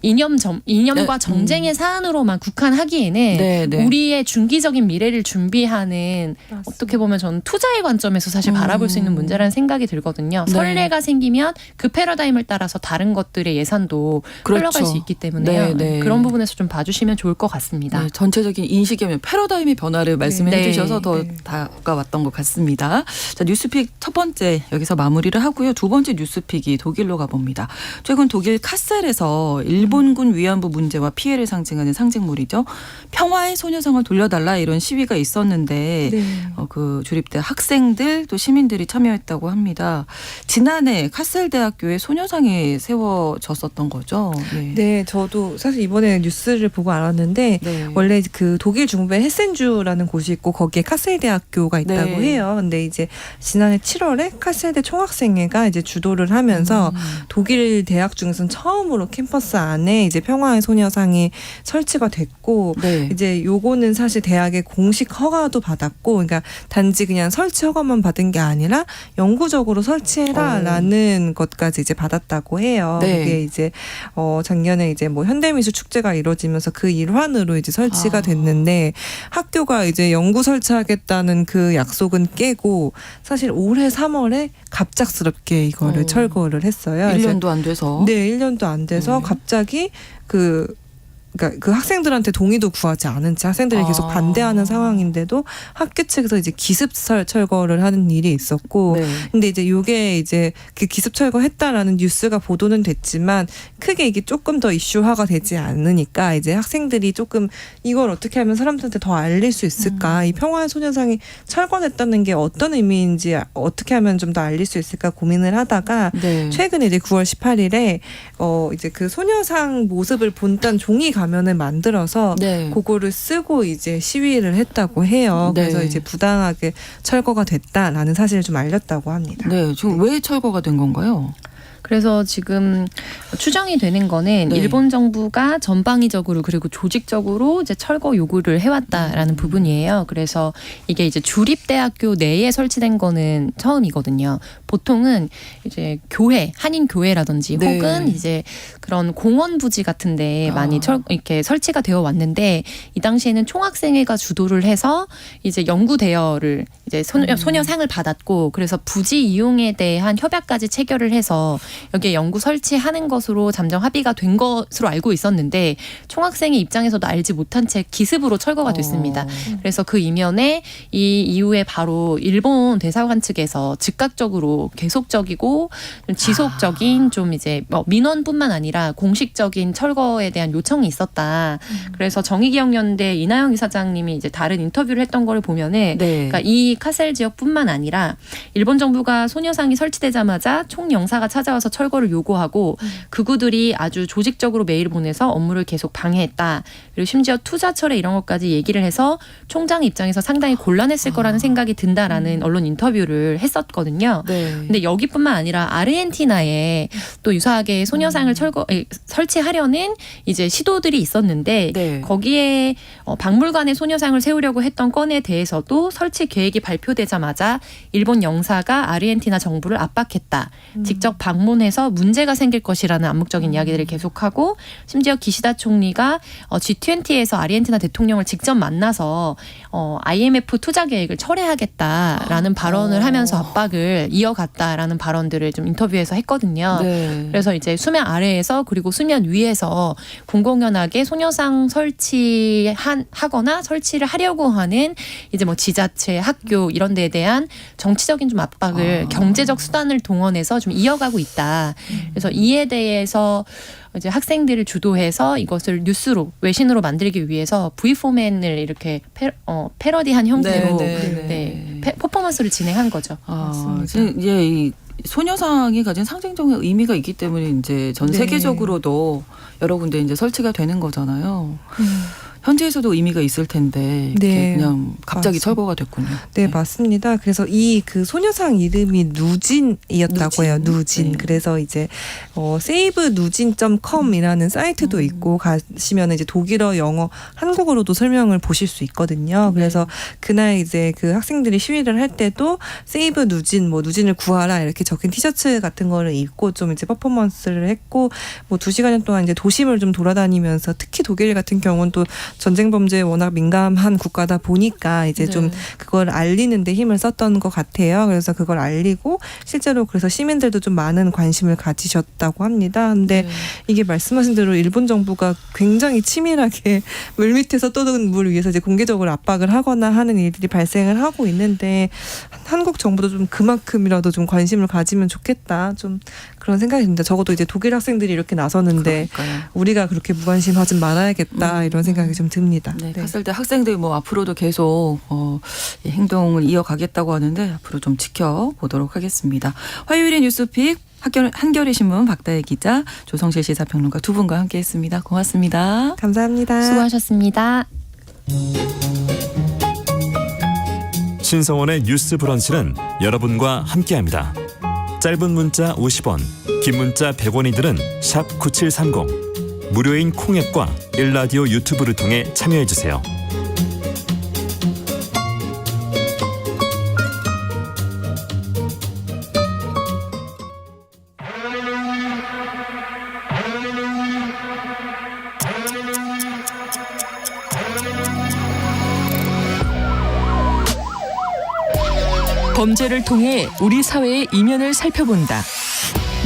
S3: 이념과 정쟁의 사안으로만 국한하기에는 우리의 중기적인 미래를 준비하는 어떻게 보면 저는 투자의 관점에서 사실 바라볼 수 있는 문제라는 생각이 들거든요. 선례가 생기면 그 패러다임을 따라서 다른 것들의 예산도 흘러갈 수 있기 때문에 그런 부분에서 좀 봐주시면 좋을 것 같습니다.
S1: 전체적인 인식의 패러다임의 변화를 말씀해 주셔서 더 다가왔던 것 같습니다. 자, 뉴스픽 첫 번째 여기서 마무리를 하고요. 두 번째 뉴스픽이 독일로 가봅니다. 최근 독일 카셀에서 일본군 위안부 문제와 피해를 상징하는 상징물이죠. 평화의 소녀상을 돌려달라 이런 시위가 있었는데 그 주립대 학생들 또 시민들이 참여했다고 합니다. 지난해 카셀대학교에 소녀상이 세워졌었던 거죠.
S2: 네, 저도 사실 이번에 뉴스를 보고 알았는데 원래 그 독일 중부에 헤센주라는 곳이 있고 거기에 카셀대학교가 있다고 해요. 근데 이제 지난해 7월에 카셀대 총학생회가 이제 주도를 하면서 독일 대학 중에서는 처음으로 캠퍼스 안에 만에 이제 평화의 소녀상이 설치가 됐고
S1: 네.
S2: 이제 요거는 사실 대학의 공식 허가도 받았고 그러니까 단지 그냥 설치 허가만 받은 게 아니라 영구적으로 설치해라라는 것까지 이제 받았다고 해요.
S1: 네.
S2: 그게 이제 작년에 이제 뭐 현대미술 축제가 이루어지면서 그 일환으로 이제 설치가 됐는데 학교가 이제 영구 설치하겠다는 그 약속은 깨고 사실 올해 3월에 갑작스럽게 이거를 철거를 했어요.
S1: 1년도 안 돼서.
S2: 네, 1년도 안 돼서 갑자기 그러니까 그 학생들한테 동의도 구하지 않은 채 학생들이 계속 반대하는 상황인데도 학교 측에서 이제 기습 철거를 하는 일이 있었고,
S1: 네.
S2: 근데 이제 요게 이제 그 기습 철거했다라는 뉴스가 보도는 됐지만 크게 이게 조금 더 이슈화가 되지 않으니까 이제 학생들이 조금 이걸 어떻게 하면 사람들한테 더 알릴 수 있을까, 이 평화의 소녀상이 철거됐다는 게 어떤 의미인지 어떻게 하면 좀 더 알릴 수 있을까 고민을 하다가
S1: 네.
S2: 최근에 이제 9월 18일에 이제 그 소녀상 모습을 본딴 종이 가면을 만들어서
S1: 네.
S2: 그거를 쓰고 이제 시위를 했다고 해요.
S1: 네.
S2: 그래서 이제 부당하게 철거가 됐다라는 사실을 좀 알렸다고 합니다.
S1: 네. 지금 왜 철거가 된 건가요?
S3: 그래서 지금 추정이 되는 거는
S1: 네.
S3: 일본 정부가 전방위적으로 그리고 조직적으로 이제 철거 요구를 해왔다라는 부분이에요. 그래서 이게 이제 주립대학교 내에 설치된 거는 처음이거든요. 보통은 이제 교회, 한인 교회라든지
S1: 네.
S3: 혹은 이제 그런 공원 부지 같은데 많이 이렇게 설치가 되어 왔는데 이 당시에는 총학생회가 주도를 해서 이제 연구 대여를 이제 소녀상을 받았고 그래서 부지 이용에 대한 협약까지 체결을 해서 여기에 연구 설치하는 것으로 잠정 합의가 된 것으로 알고 있었는데 총학생의 입장에서도 알지 못한 채 기습으로 철거가 됐습니다. 그래서 그 이면에 이 이후에 바로 일본 대사관 측에서 즉각적으로 계속적이고 지속적인 좀 이제 민원뿐만 아니라 공식적인 철거에 대한 요청이 있었다. 그래서 정의기억연대 이나영 이사장님이 이제 다른 인터뷰를 했던 거를 보면은
S1: 네.
S3: 그러니까 이 카셀 지역뿐만 아니라 일본 정부가 소녀상이 설치되자마자 총영사가 찾아와서 철거를 요구하고 극우들이 아주 조직적으로 메일을 보내서 업무를 계속 방해했다. 그리고 심지어 투자철에 이런 것까지 얘기를 해서 총장 입장에서 상당히 곤란했을 거라는 생각이 든다라는 언론 인터뷰를 했었거든요.
S1: 네.
S3: 근데 여기뿐만 아니라 아르헨티나에 또 유사하게 소녀상을 설치하려는 이제 시도들이 있었는데
S1: 네.
S3: 거기에 박물관에 소녀상을 세우려고 했던 건에 대해서도 설치 계획이 발표되자마자 일본 영사가 아르헨티나 정부를 압박했다. 직접 방문해서 문제가 생길 것이라는 암묵적인 이야기들을 계속하고 심지어 기시다 총리가 G20에서 아르헨티나 대통령을 직접 만나서 IMF 투자 계획을 철회하겠다라는 발언을 하면서 압박을 이어갔다라는 발언들을 좀 인터뷰에서 했거든요.
S1: 네.
S3: 그래서 이제 수면 아래에서 그리고 수면 위에서 공공연하게 소녀상 설치하거나 설치를 하려고 하는 이제 뭐 지자체, 학교 이런 데에 대한 정치적인 좀 압박을 경제적 수단을 동원해서 좀 이어가고 있다. 그래서 이에 대해서 이제 학생들을 주도해서 이것을 뉴스로 외신으로 만들기 위해서 V포맨을 이렇게 패러디한 형태로 퍼포먼스를 진행한 거죠.
S1: 맞습니다. 예, 이 소녀상이 가진 상징적인 의미가 있기 때문에 이제 전 세계적으로도 여러 군데 이제 설치가 되는 거잖아요. 현지에서도 의미가 있을 텐데 이렇게 그냥 갑자기 철거가 됐군요.
S2: 네, 맞습니다. 그래서 이 그 소녀상 이름이 누진이었다고 해요. 누진.
S1: 네.
S2: 그래서 이제 savenu진.com이라는 사이트도 있고 가시면 이제 독일어, 영어, 한국어로도 설명을 보실 수 있거든요. 그래서 그날 이제 그 학생들이 시위를 할 때도 save 누진, 뭐 누진을 구하라 이렇게 적힌 티셔츠 같은 거를 입고 좀 이제 퍼포먼스를 했고 뭐 2시간 동안 이제 도심을 좀 돌아다니면서 특히 독일 같은 경우는 또 전쟁 범죄에 워낙 민감한 국가다 보니까 이제 좀 그걸 알리는 데 힘을 썼던 것 같아요. 그래서 그걸 알리고 실제로 그래서 시민들도 좀 많은 관심을 가지셨다고 합니다. 근데 이게 말씀하신 대로 일본 정부가 굉장히 치밀하게 물밑에서 떠도는 물 위에서 이제 공개적으로 압박을 하거나 하는 일들이 발생을 하고 있는데 한국 정부도 좀 그만큼이라도 좀 관심을 가지면 좋겠다. 좀 그런 생각이 듭니다. 적어도 이제 독일 학생들이 이렇게 나서는데
S1: 그러니까요.
S2: 우리가 그렇게 무관심하진 말아야겠다. 이런 생각이 좀 듭니다.
S1: 네, 갔을 때 학생들이 뭐 앞으로도 계속 행동을 이어가겠다고 하는데 앞으로 좀 지켜보도록 하겠습니다. 화요일의 뉴스픽 한겨레 신문 박다혜 기자, 조성실 시사평론가 두 분과 함께했습니다. 고맙습니다.
S2: 감사합니다.
S3: 수고하셨습니다.
S6: 신성원의 뉴스 브런치는 여러분과 함께합니다. 짧은 문자 50원, 긴 문자 100원이들은 샵 9730. 무료인 콩앱과 일라디오 유튜브를 통해 참여해주세요.
S7: 범죄를 통해 우리 사회의 이면을 살펴본다.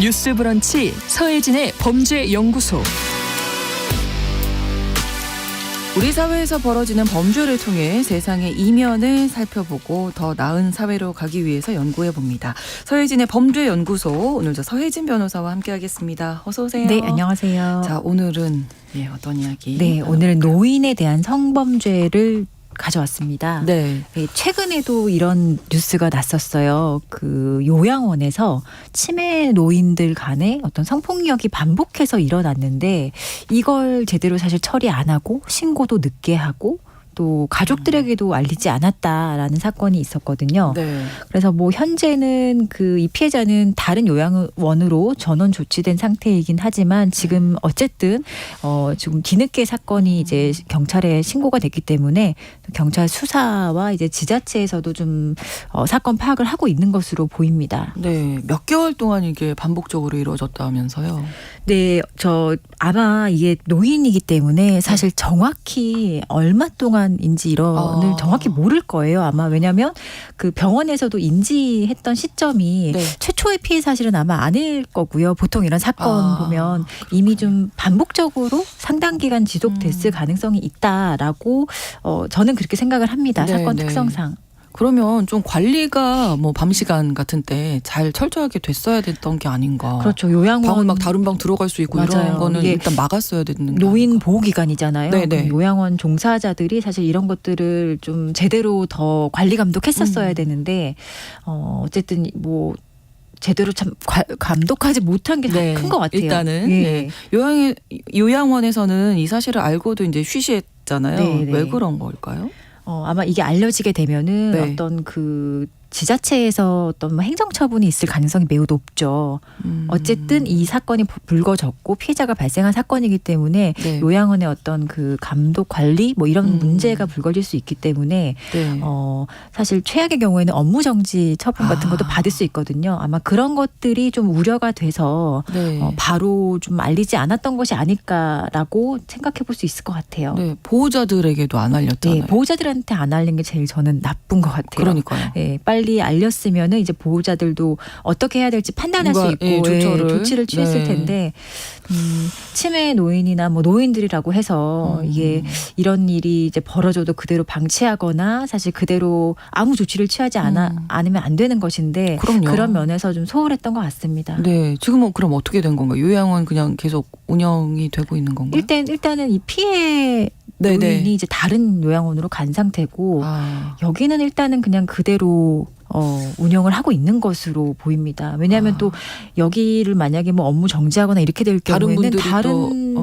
S7: 뉴스 브런치 서혜진의 범죄연구소.
S1: 우리 사회에서 벌어지는 범죄를 통해 세상의 이면을 살펴보고 더 나은 사회로 가기 위해서 연구해 봅니다. 서혜진의 범죄연구소, 오늘도 서혜진 변호사와 함께하겠습니다. 어서 오세요.
S8: 네, 안녕하세요.
S1: 자, 오늘은 어떤 이야기?
S8: 네, 오늘은 노인에 대한 성범죄를 가져왔습니다.
S1: 네.
S8: 최근에도 이런 뉴스가 났었어요. 그 요양원에서 치매 노인들 간에 어떤 성폭력이 반복해서 일어났는데 이걸 제대로 사실 처리 안 하고 신고도 늦게 하고 또 가족들에게도 알리지 않았다라는 사건이 있었거든요.
S1: 네.
S8: 그래서 뭐 현재는 그 이 피해자는 다른 요양원으로 전원 조치된 상태이긴 하지만 지금 어쨌든 지금 뒤늦게 사건이 이제 경찰에 신고가 됐기 때문에 경찰 수사와 이제 지자체에서도 좀 사건 파악을 하고 있는 것으로 보입니다.
S1: 네. 몇 개월 동안 이게 반복적으로 이루어졌다면서요?
S8: 네, 아마 이게 노인이기 때문에 사실 정확히 얼마 동안인지 이런을 정확히 모를 거예요. 아마 왜냐하면 그 병원에서도 인지했던 시점이
S1: 네.
S8: 최초의 피해 사실은 아마 아닐 거고요. 보통 이런 사건 보면 이미 좀 반복적으로 상당 기간 지속됐을 가능성이 있다라고 저는 그렇게 생각을 합니다.
S1: 네,
S8: 사건
S1: 네.
S8: 특성상.
S1: 그러면 좀 관리가 뭐 밤 시간 같은 때 잘 철저하게 됐어야 됐던 게 아닌가.
S8: 그렇죠. 요양원
S1: 방을 막 다른 방 들어갈 수 있고
S8: 맞아요.
S1: 이런 거는
S8: 이게
S1: 일단 막았어야 되는 게
S8: 노인
S1: 아닌가.
S8: 보호기관이잖아요.
S1: 네네.
S8: 요양원 종사자들이 사실 이런 것들을 좀 제대로 더 관리 감독했었어야 되는데 어쨌든 뭐 제대로 참 감독하지 못한 게
S1: 네.
S8: 큰 것 같아요.
S1: 일단은
S8: 예.
S1: 네. 요양원에서는 이 사실을 알고도 이제 쉬쉬했잖아요.
S8: 네네.
S1: 왜 그런 걸까요?
S8: 아마 이게 알려지게 되면은
S1: 네.
S8: 어떤 그 지자체에서 어떤 뭐 행정처분이 있을 가능성이 매우 높죠. 어쨌든 이 사건이 불거졌고 피해자가 발생한 사건이기 때문에
S1: 네.
S8: 요양원의 어떤 그 감독 관리 뭐 이런 문제가 불거질 수 있기 때문에
S1: 네.
S8: 사실 최악의 경우에는 업무 정지 처분 같은 것도 받을 수 있거든요. 아마 그런 것들이 좀 우려가 돼서
S1: 네.
S8: 바로 좀 알리지 않았던 것이 아닐까라고 생각해 볼 수 있을 것 같아요.
S1: 네. 보호자들에게도 안 알렸잖아요.
S8: 네, 보호자들한테 안 알린 게 제일 저는 나쁜 것 같아요.
S1: 그러니까요.
S8: 네, 빨리 알렸으면은 이제 보호자들도 어떻게 해야 될지 판단할 수 있고 조치를 취했을 텐데 치매 노인이나 뭐 노인들이라고 해서 이게 이런 일이 이제 벌어져도 그대로 방치하거나 사실 그대로 아무 조치를 취하지 않으면 안 되는 것인데
S1: 그럼요.
S8: 그런 면에서 좀 소홀했던 것 같습니다.
S1: 네. 지금은 그럼 어떻게 된 건가요? 요양원 그냥 계속 운영이 되고 있는 건가요?
S8: 일단은 이 피해 노인이 이제 다른 요양원으로 간 상태고 여기는 일단은 그냥 그대로 운영을 하고 있는 것으로 보입니다. 왜냐하면 또 여기를 만약에 뭐 업무 정지하거나 이렇게 될 경우에는 다른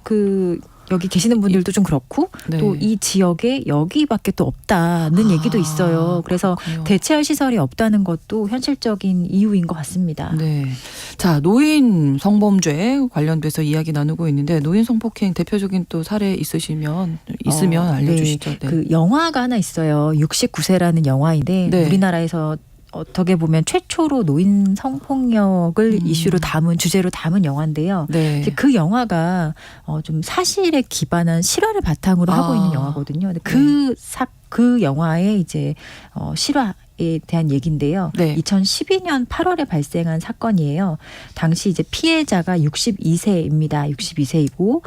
S8: 그 여기 계시는 분들도 좀 그렇고
S1: 네.
S8: 또 이 지역에 여기밖에 또 없다는 얘기도 있어요. 그래서
S1: 그렇군요.
S8: 대체할 시설이 없다는 것도 현실적인 이유인 것 같습니다.
S1: 네. 자, 노인 성범죄 관련돼서 이야기 나누고 있는데 노인 성폭행 대표적인 또 사례 있으면 알려주시죠.
S8: 네. 그 영화가 하나 있어요. 69세라는 영화인데
S1: 네.
S8: 우리나라에서 어떻게 보면 최초로 노인 성폭력을 이슈로 주제로 담은 영화인데요.
S1: 네.
S8: 그 영화가 좀 사실에 기반한 실화를 바탕으로 하고 있는 영화거든요. 근데 그 영화의 이제 실화에 대한 얘기인데요.
S1: 네.
S8: 2012년 8월에 발생한 사건이에요. 당시 이제 피해자가 62세입니다. 62세이고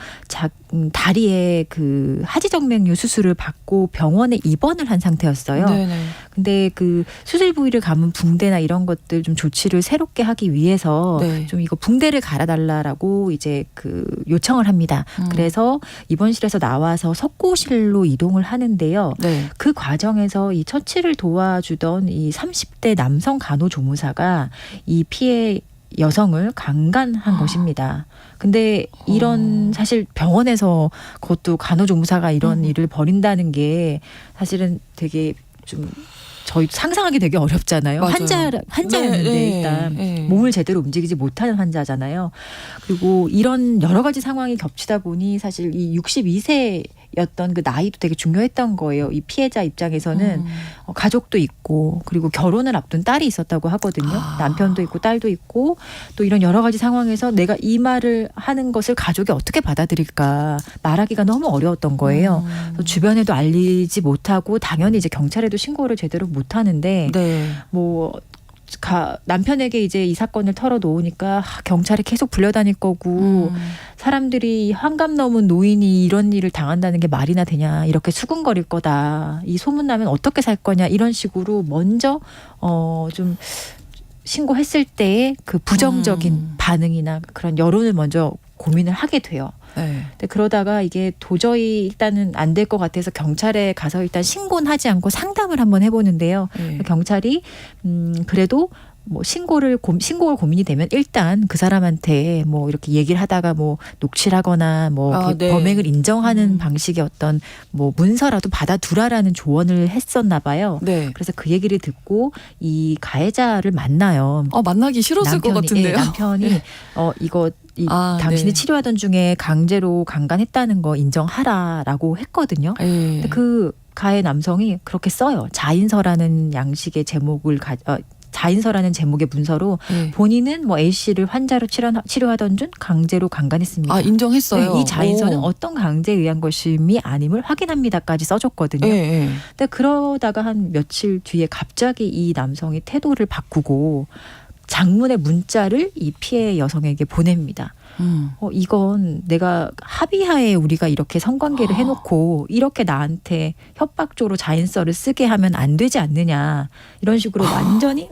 S8: 다리에 그 하지정맥류 수술을 받고 병원에 입원을 한 상태였어요.
S1: 네네.
S8: 근데 그 수술 부위를 감은 붕대나 이런 것들 좀 조치를 새롭게 하기 위해서 좀 이거 붕대를 갈아달라라고 이제 그 요청을 합니다. 그래서 입원실에서 나와서 석고실로 이동을 하는데요.
S1: 네.
S8: 그 과정에서 이 처치를 도와주던 이 30대 남성 간호조무사가 이 피해 여성을 강간한 것입니다. 근데 이런 사실 병원에서 그것도 간호조무사가 이런 일을 벌인다는 게 사실은 되게 좀 저희 상상하기 되게 어렵잖아요.
S1: 맞아요.
S8: 환자였는데
S1: 네,
S8: 일단
S1: 네.
S8: 몸을 제대로 움직이지 못하는 환자잖아요. 그리고 이런 여러 가지 상황이 겹치다 보니 사실 이 62세였던 그 나이도 되게 중요했던 거예요. 이 피해자 입장에서는 가족도 있고 그리고 결혼을 앞둔 딸이 있었다고 하거든요. 남편도 있고 딸도 있고 또 이런 여러 가지 상황에서 내가 이 말을 하는 것을 가족이 어떻게 받아들일까 말하기가 너무 어려웠던 거예요. 그래서 주변에도 알리지 못하고 당연히 이제 경찰에도 신고를 제대로 못하는데
S1: 네.
S8: 뭐 남편에게 이제 이 사건을 털어놓으니까 경찰에 계속 불려다닐 거고 사람들이 환갑 넘은 노인이 이런 일을 당한다는 게 말이나 되냐 이렇게 수군거릴 거다. 이 소문나면 어떻게 살 거냐 이런 식으로 먼저 좀 신고했을 때의 그 부정적인 반응이나 그런 여론을 먼저 고민을 하게 돼요.
S1: 네.
S8: 근데 그러다가 이게 도저히 일단은 안 될 것 같아서 경찰에 가서 일단 신고는 하지 않고 상담을 한번 해보는데요.
S1: 네.
S8: 경찰이 그래도 뭐 신고가 고민이 되면 일단 그 사람한테 뭐 이렇게 얘기를 하다가 뭐 녹취하거나 뭐 이렇게
S1: 네.
S8: 범행을 인정하는 방식의 어떤 뭐 문서라도 받아두라라는 조언을 했었나 봐요.
S1: 네.
S8: 그래서 그 얘기를 듣고 이 가해자를 만나요.
S1: 만나기 싫었을 것 같은데요.
S8: 남편이 이거 당신이
S1: 네.
S8: 치료하던 중에 강제로 강간했다는 거 인정하라라고 했거든요.
S1: 네.
S8: 근데 그 가해 남성이 그렇게 써요. 자인서라는 양식의 자인서라는 제목의 문서로
S1: 네.
S8: 본인은 뭐 A 씨를 환자로 치료하던 중 강제로 강간했습니다.
S1: 인정했어요.
S8: 네, 이 자인서는 어떤 강제에 의한 것임이 아님을 확인합니다까지 써줬거든요.
S1: 네.
S8: 근데 그러다가 한 며칠 뒤에 갑자기 이 남성이 태도를 바꾸고 장문의 문자를 이 피해 여성에게 보냅니다. 이건 내가 합의하에 우리가 이렇게 성관계를 해놓고 이렇게 나한테 협박적으로 자인서를 쓰게 하면 안 되지 않느냐 이런 식으로 완전히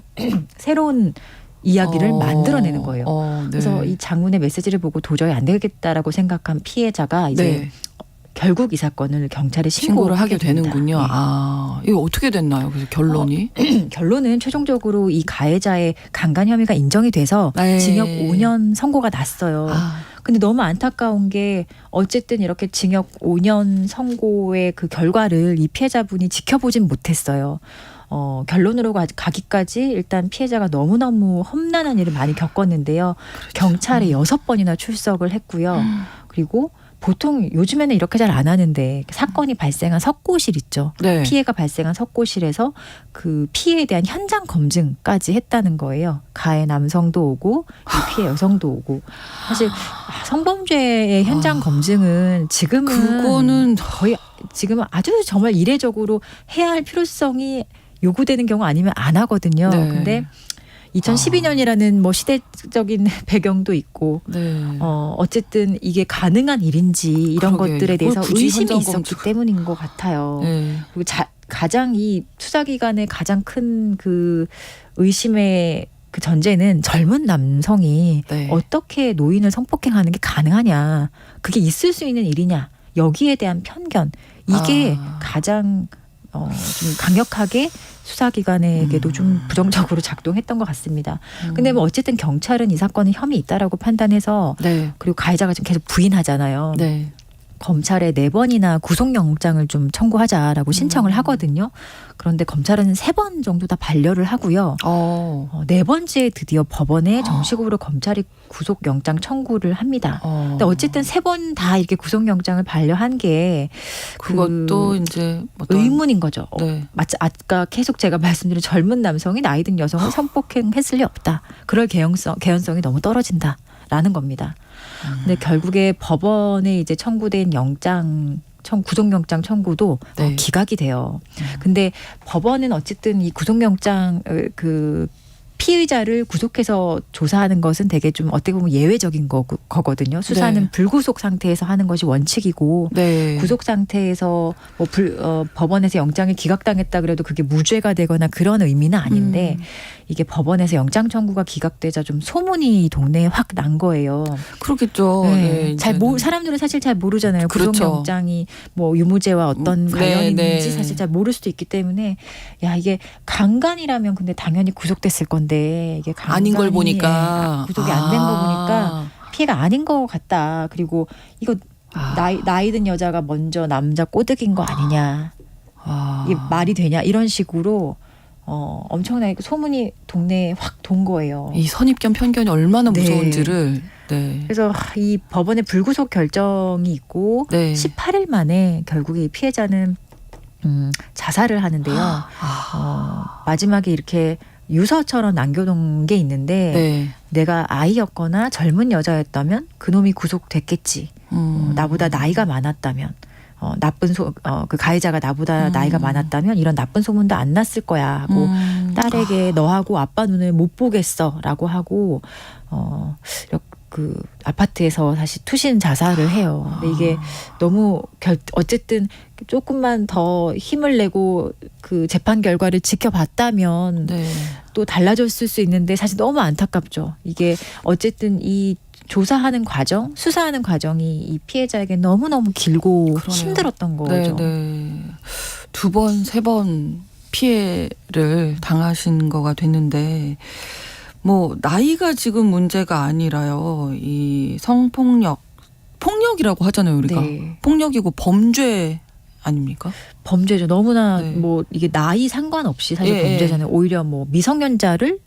S8: 새로운 이야기를 만들어내는 거예요.
S1: 네.
S8: 그래서 이 장문의 메시지를 보고 도저히 안 되겠다라고 생각한 피해자가 이제
S1: 네.
S8: 결국 이 사건을 경찰에
S1: 신고를 하게
S8: 됩니다.
S1: 되는군요.
S8: 네.
S1: 이거 어떻게 됐나요? 그래서 결론이?
S8: 결론은 최종적으로 이 가해자의 강간 혐의가 인정이 돼서
S1: 네.
S8: 징역 5년 선고가 났어요. 근데 너무 안타까운 게 어쨌든 이렇게 징역 5년 선고의 그 결과를 이 피해자분이 지켜보진 못했어요. 결론으로 가기까지 일단 피해자가 너무너무 험난한 일을 많이 겪었는데요.
S1: 그렇죠.
S8: 경찰에 6번이나 출석을 했고요. 그리고 보통 요즘에는 이렇게 잘 안 하는데 사건이 발생한 석고실 있죠.
S1: 네.
S8: 피해가 발생한 석고실에서 그 피해에 대한 현장 검증까지 했다는 거예요. 가해 남성도 오고 이 피해 여성도 오고. 사실 성범죄의 현장 검증은 지금은
S1: 그거는
S8: 거의 지금은 아주 정말 이례적으로 해야 할 필요성이 요구되는 경우 아니면 안 하거든요.
S1: 네.
S8: 근데 2012년이라는 뭐 시대적인 배경도 있고
S1: 네.
S8: 어쨌든 이게 가능한 일인지 이런
S1: 그러게.
S8: 것들에 대해서
S1: 굳이
S8: 의심이
S1: 현장
S8: 있었기
S1: 검증.
S8: 때문인 것 같아요.
S1: 네.
S8: 그리고 가장 이 수사기관의 가장 큰 그 의심의 그 전제는 젊은 남성이
S1: 네.
S8: 어떻게 노인을 성폭행하는 게 가능하냐, 그게 있을 수 있는 일이냐, 여기에 대한 편견, 이게 가장 좀 강력하게 수사기관에게도 좀 부정적으로 작동했던 것 같습니다. 근데 뭐 어쨌든 경찰은 이 사건은 혐의 있다라고 판단해서
S1: 네.
S8: 그리고 가해자가 지금 계속 부인하잖아요.
S1: 네.
S8: 검찰에 4번이나 구속영장을 좀 청구하자라고 신청을 하거든요. 그런데 검찰은 3번 정도 다 반려를 하고요. 4번째에 드디어 법원에 정식으로 검찰이 구속영장 청구를 합니다. 근데 어쨌든 3번 다 이렇게 구속영장을 반려한 게
S1: 그것도 이제
S8: 의문인 거죠.
S1: 네.
S8: 마치 아까 계속 제가 말씀드린 젊은 남성이 나이 든 여성을 성폭행했을 리 없다. 그럴 개연성이 너무 떨어진다라는 겁니다. 근데 결국에 법원에 이제 청구된 구속영장 청구도
S1: 네.
S8: 기각이 돼요. 근데 법원은 어쨌든 이 구속영장 그 피의자를 구속해서 조사하는 것은 되게 좀 어떻게 보면 예외적인 거거든요. 수사는
S1: 네.
S8: 불구속 상태에서 하는 것이 원칙이고
S1: 네.
S8: 구속 상태에서 뭐 법원에서 영장이 기각당했다 그래도 그게 무죄가 되거나 그런 의미는 아닌데 이게 법원에서 영장 청구가 기각되자 좀 소문이 동네에 확 난 거예요.
S1: 그렇겠죠.
S8: 네. 사람들은 사실 잘 모르잖아요.
S1: 그렇죠.
S8: 구속영장이 뭐 유무죄와 어떤 관련이 있는지 사실 잘 모를 수도 있기 때문에 야 이게 강간이라면 근데 당연히 구속됐을 건데 이게
S1: 아닌 걸 보니까
S8: 구속이 안 된 거 보니까 피해가 아닌 것 같다. 그리고 이거 나이 든 여자가 먼저 남자 꼬드긴 거 아니냐. 이게 말이 되냐 이런 식으로 엄청나게 소문이 동네에 확 돈 거예요.
S1: 이 선입견 편견이 얼마나
S8: 네.
S1: 무서운지를. 네.
S8: 그래서 이 법원의 불구속 결정이 있고
S1: 네.
S8: 18일 만에 결국에 이 피해자는 자살을 하는데요. 마지막에 이렇게 유서처럼 남겨놓은 게 있는데
S1: 네.
S8: 내가 아이였거나 젊은 여자였다면 그놈이 구속됐겠지. 나보다 나이가 많았다면 그 가해자가 나보다 나이가 많았다면 이런 나쁜 소문도 안 났을 거야 하고 딸에게 너하고 아빠 눈을 못 보겠어라고 하고 그 아파트에서 다시 투신 자살을 해요. 근데 이게 너무 어쨌든 조금만 더 힘을 내고 그 재판 결과를 지켜봤다면
S1: 네.
S8: 또 달라졌을 수 있는데 사실 너무 안타깝죠. 이게 어쨌든 이 조사하는 과정, 수사하는 과정이 이 피해자에게 너무너무 길고
S1: 그러네요.
S8: 힘들었던 거죠.
S1: 네. 2번, 3번 피해를 당하신 거가 됐는데 뭐 나이가 지금 문제가 아니라요. 이 폭력이라고 하잖아요, 우리가.
S8: 네.
S1: 폭력이고 범죄 아닙니까?
S8: 범죄죠. 너무나
S1: 네.
S8: 뭐 이게 나이 상관없이 사실
S1: 예,
S8: 범죄잖아요. 오히려 뭐 미성년자를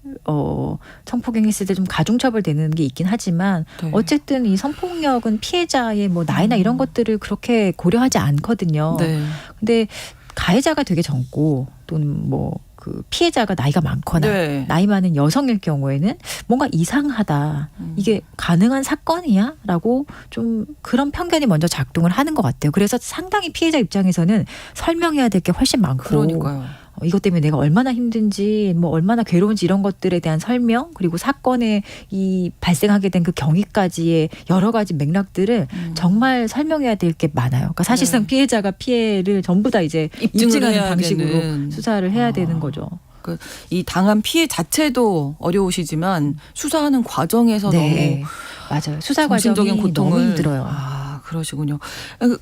S8: 성폭행했을 때 좀 가중처벌되는 게 있긴 하지만
S1: 네.
S8: 어쨌든 이 성폭력은 피해자의 뭐 나이나 이런 것들을 그렇게 고려하지 않거든요.
S1: 네.
S8: 근데 가해자가 되게 젊고 또는 뭐 그 피해자가 나이가 많거나
S1: 네.
S8: 나이 많은 여성일 경우에는 뭔가 이상하다. 이게 가능한 사건이야? 라고 좀 그런 편견이 먼저 작동을 하는 것 같아요. 그래서 상당히 피해자 입장에서는 설명해야 될 게 훨씬 많고
S1: 그러니까요.
S8: 이것 때문에 내가 얼마나 힘든지 뭐 얼마나 괴로운지 이런 것들에 대한 설명 그리고 사건에 이 발생하게 된 그 경위까지의 여러 가지 맥락들을 정말 설명해야 될 게 많아요. 그러니까 사실상
S1: 네.
S8: 피해자가 피해를 전부 다 이제 입증하는
S1: 해야
S8: 방식으로
S1: 되는.
S8: 수사를 해야 되는 거죠.
S1: 이 당한 피해 자체도 어려우시지만 수사하는 과정에서
S8: 네, 맞아요. 수사
S1: 정신적인
S8: 과정이
S1: 고통을
S8: 너무 힘들어요.
S1: 그러시군요.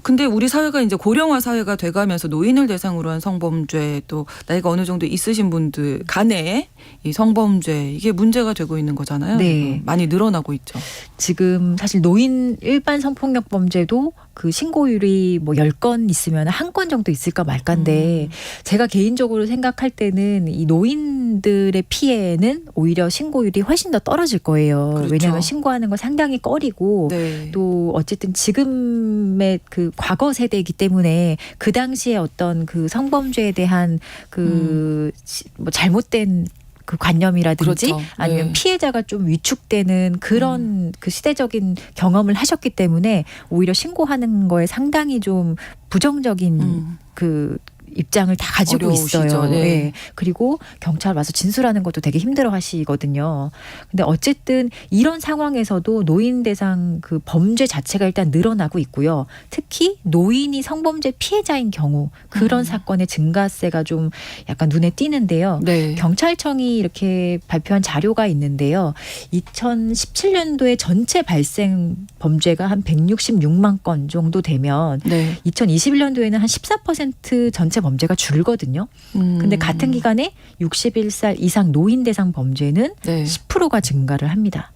S1: 근데 우리 사회가 이제 고령화 사회가 돼가면서 노인을 대상으로 한 성범죄 또 나이가 어느 정도 있으신 분들 간에 이 성범죄 이게 문제가 되고 있는 거잖아요.
S8: 네.
S1: 많이 늘어나고 있죠.
S8: 지금 사실 노인 일반 성폭력 범죄도 그 신고율이 뭐 10건 있으면 한 건 정도 있을까 말까인데 제가 개인적으로 생각할 때는 이 노인들의 피해는 오히려 신고율이 훨씬 더 떨어질 거예요.
S1: 그렇죠.
S8: 왜냐하면 신고하는 거 상당히 꺼리고
S1: 네.
S8: 또 어쨌든 지금의 그 과거 세대이기 때문에 그 당시에 어떤 그 성범죄에 대한 그 뭐 잘못된 그 관념이라든지
S1: 그렇죠.
S8: 아니면
S1: 네.
S8: 피해자가 좀 위축되는 그런 그 시대적인 경험을 하셨기 때문에 오히려 신고하는 거에 상당히 좀 부정적인 그 입장을 다 가지고
S1: 어려우시죠.
S8: 있어요.
S1: 네.
S8: 네. 그리고 경찰 와서 진술하는 것도 되게 힘들어 하시거든요. 근데 어쨌든 이런 상황에서도 노인 대상 그 범죄 자체가 일단 늘어나고 있고요. 특히 노인이 성범죄 피해자인 경우 그런 사건의 증가세가 좀 약간 눈에 띄는데요.
S1: 네.
S8: 경찰청이 이렇게 발표한 자료가 있는데요. 2017년도에 전체 발생 범죄가 한 166만 건 정도 되면
S1: 네.
S8: 2021년도에는 한 14% 전체 범죄가 줄거든요. 근데 같은 기간에 61살 이상 노인 대상 범죄는
S1: 네.
S8: 10%가 증가를 합니다.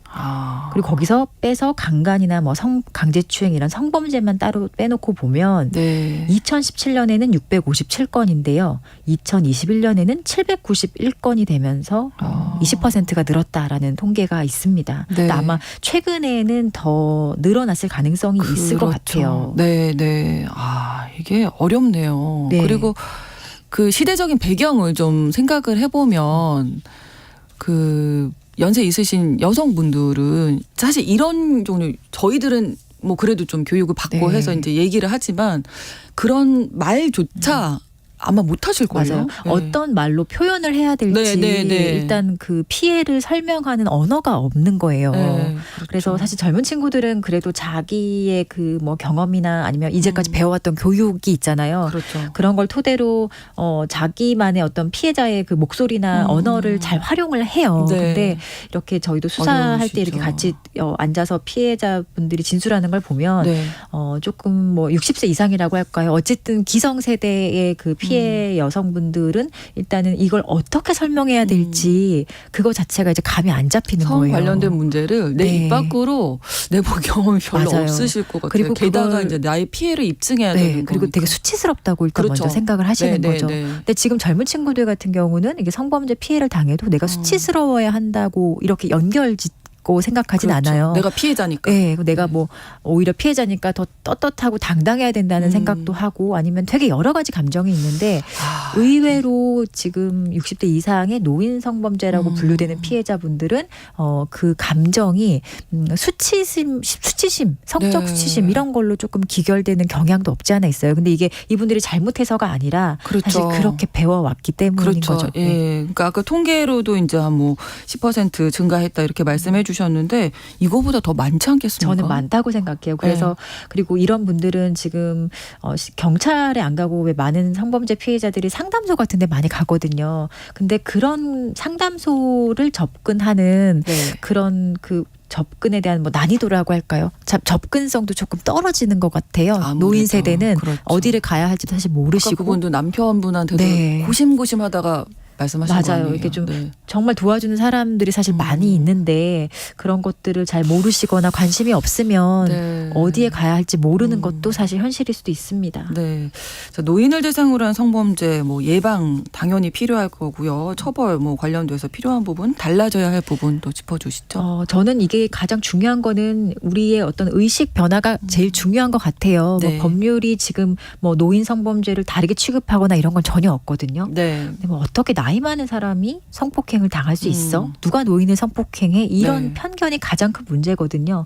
S8: 그리고 거기서 빼서 강간이나 뭐 강제추행 이런 성범죄만 따로 빼놓고 보면
S1: 네.
S8: 2017년에는 657건인데요. 2021년에는 791건이 되면서 20%가 늘었다라는 통계가 있습니다.
S1: 네.
S8: 근데 아마 최근에는 더 늘어났을 가능성이 있을 것 같아요.
S1: 네, 네. 이게 어렵네요.
S8: 네.
S1: 그리고 그 시대적인 배경을 좀 생각을 해보면 그 연세 있으신 여성분들은 사실 이런 종류 저희들은 뭐 그래도 좀 교육을 받고
S8: 네.
S1: 해서 이제 얘기를 하지만 그런 말조차 아마 못 하실 거예요.
S8: 맞아요.
S1: 네.
S8: 어떤 말로 표현을 해야 될지
S1: 네, 네, 네.
S8: 일단 그 피해를 설명하는 언어가 없는 거예요.
S1: 네, 그렇죠.
S8: 그래서 사실 젊은 친구들은 그래도 자기의 그 뭐 경험이나 아니면 이제까지 배워왔던 교육이 있잖아요.
S1: 그렇죠.
S8: 그런 걸 토대로 자기만의 어떤 피해자의 그 목소리나 언어를 잘 활용을 해요.
S1: 네.
S8: 근데 이렇게 저희도 수사할 때 이렇게
S1: 어려우시죠.
S8: 같이 앉아서 피해자분들이 진술하는 걸 보면
S1: 네.
S8: 조금 뭐 60세 이상이라고 할까요? 어쨌든 기성세대의 그 피해 여성분들은 일단은 이걸 어떻게 설명해야 될지 그거 자체가 이제 감이 안 잡히는
S1: 성
S8: 거예요.
S1: 관련된 문제를 내
S8: 네.
S1: 입 밖으로 내볼 경험이 별로
S8: 맞아요.
S1: 없으실 것 같아요.
S8: 그리고
S1: 게다가
S8: 그걸-
S1: 이제 나의 피해를 입증해야
S8: 네,
S1: 되는
S8: 그리고
S1: 거니까.
S8: 되게 수치스럽다고 일단
S1: 그렇죠.
S8: 먼저 생각을 하시는
S1: 네,
S8: 거죠.
S1: 네, 네.
S8: 근데 지금 젊은 친구들 같은 경우는 이게 성범죄 피해를 당해도 내가 수치스러워야 한다고 이렇게 연결짓고 생각하진
S1: 그렇죠.
S8: 않아요.
S1: 내가 피해자니까.
S8: 네, 내가 뭐 오히려 피해자니까 더 떳떳하고 당당해야 된다는 생각도 하고 아니면 되게 여러 가지 감정이 있는데 의외로 지금 60대 이상의 노인 성범죄라고 분류되는 피해자분들은 그 감정이 수치심, 성적
S1: 네.
S8: 수치심 이런 걸로 조금 기결되는 경향도 없지 않아 있어요. 근데 이게 이분들이 잘못해서가 아니라
S1: 그렇죠.
S8: 사실 그렇게 배워왔기 때문인
S1: 그렇죠.
S8: 거죠.
S1: 예.
S8: 네.
S1: 그러니까 아까 통계로도 이제 한 뭐 10% 증가했다 이렇게 말씀해 주셨는데 이거보다 더 많지 않겠습니까?
S8: 저는 많다고 생각해요. 그래서 그리고 이런 분들은 지금 경찰에 안 가고 왜 많은 성범죄 피해자들이 상담소 같은 데 많이 가거든요. 근데 그런 상담소를 접근하는
S1: 네.
S8: 그런 그 접근에 대한 뭐 난이도라고 할까요? 접근성도 조금 떨어지는 것 같아요.
S1: 아무래도.
S8: 노인 세대는
S1: 그렇죠.
S8: 어디를 가야 할지도 사실
S1: 아까
S8: 모르시고
S1: 그분도 남편분한테도
S8: 네.
S1: 고심고심하다가 말씀하신 거
S8: 맞아요.
S1: 아니에요?
S8: 이게 좀
S1: 네.
S8: 정말 도와주는 사람들이 사실 많이 있는데 그런 것들을 잘 모르시거나 관심이 없으면
S1: 네.
S8: 어디에 가야 할지 모르는 것도 사실 현실일 수도 있습니다.
S1: 네. 자, 노인을 대상으로 한 성범죄 뭐 예방 당연히 필요할 거고요. 처벌 뭐 관련돼서 필요한 부분, 달라져야 할 부분도 짚어주시죠.
S8: 저는 이게 가장 중요한 거는 우리의 어떤 의식 변화가 제일 중요한 것 같아요.
S1: 네.
S8: 뭐 법률이 지금 뭐 노인 성범죄를 다르게 취급하거나 이런 건 전혀 없거든요.
S1: 네.
S8: 근데 뭐 어떻게 나이 많은 사람이 성폭행을 당할 수 있어? 누가 노인을 성폭행해? 이런
S1: 네.
S8: 편견이 가장 큰 문제거든요.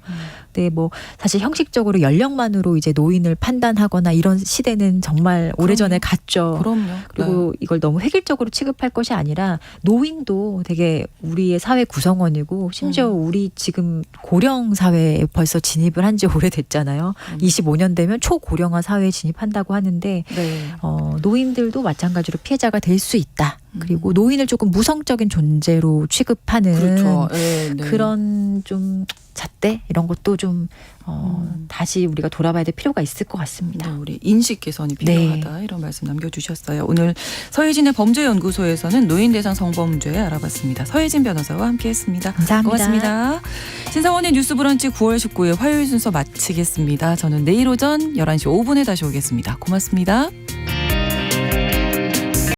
S8: 근데 뭐 사실 형식적으로 연령만으로 이제 노인을 판단하거나 이런 시대는 정말 오래전에 갔죠.
S1: 그럼요.
S8: 그리고 이걸 너무 획일적으로 취급할 것이 아니라 노인도 되게 우리의 사회 구성원이고 심지어 우리 지금 고령 사회에 벌써 진입을 한 지 오래됐잖아요. 25년 되면 초고령화 사회에 진입한다고 하는데
S1: 네.
S8: 노인들도 마찬가지로 피해자가 될 수 있다. 그리고 노인을 조금 무성적인 존재로 취급하는
S1: 그렇죠. 네, 네.
S8: 그런 좀 잣대 이런 것도 좀 다시 우리가 돌아봐야 될 필요가 있을 것 같습니다.
S1: 네, 우리 인식 개선이 필요하다 이런 말씀 남겨주셨어요. 오늘 서혜진의 범죄연구소에서는 노인 대상 성범죄 알아봤습니다. 서혜진 변호사와 함께했습니다.
S8: 감사합니다.
S1: 고맙습니다. 신상원의 뉴스브런치 9월 19일 화요일 순서 마치겠습니다. 저는 내일 오전 11시 5분에 다시 오겠습니다. 고맙습니다.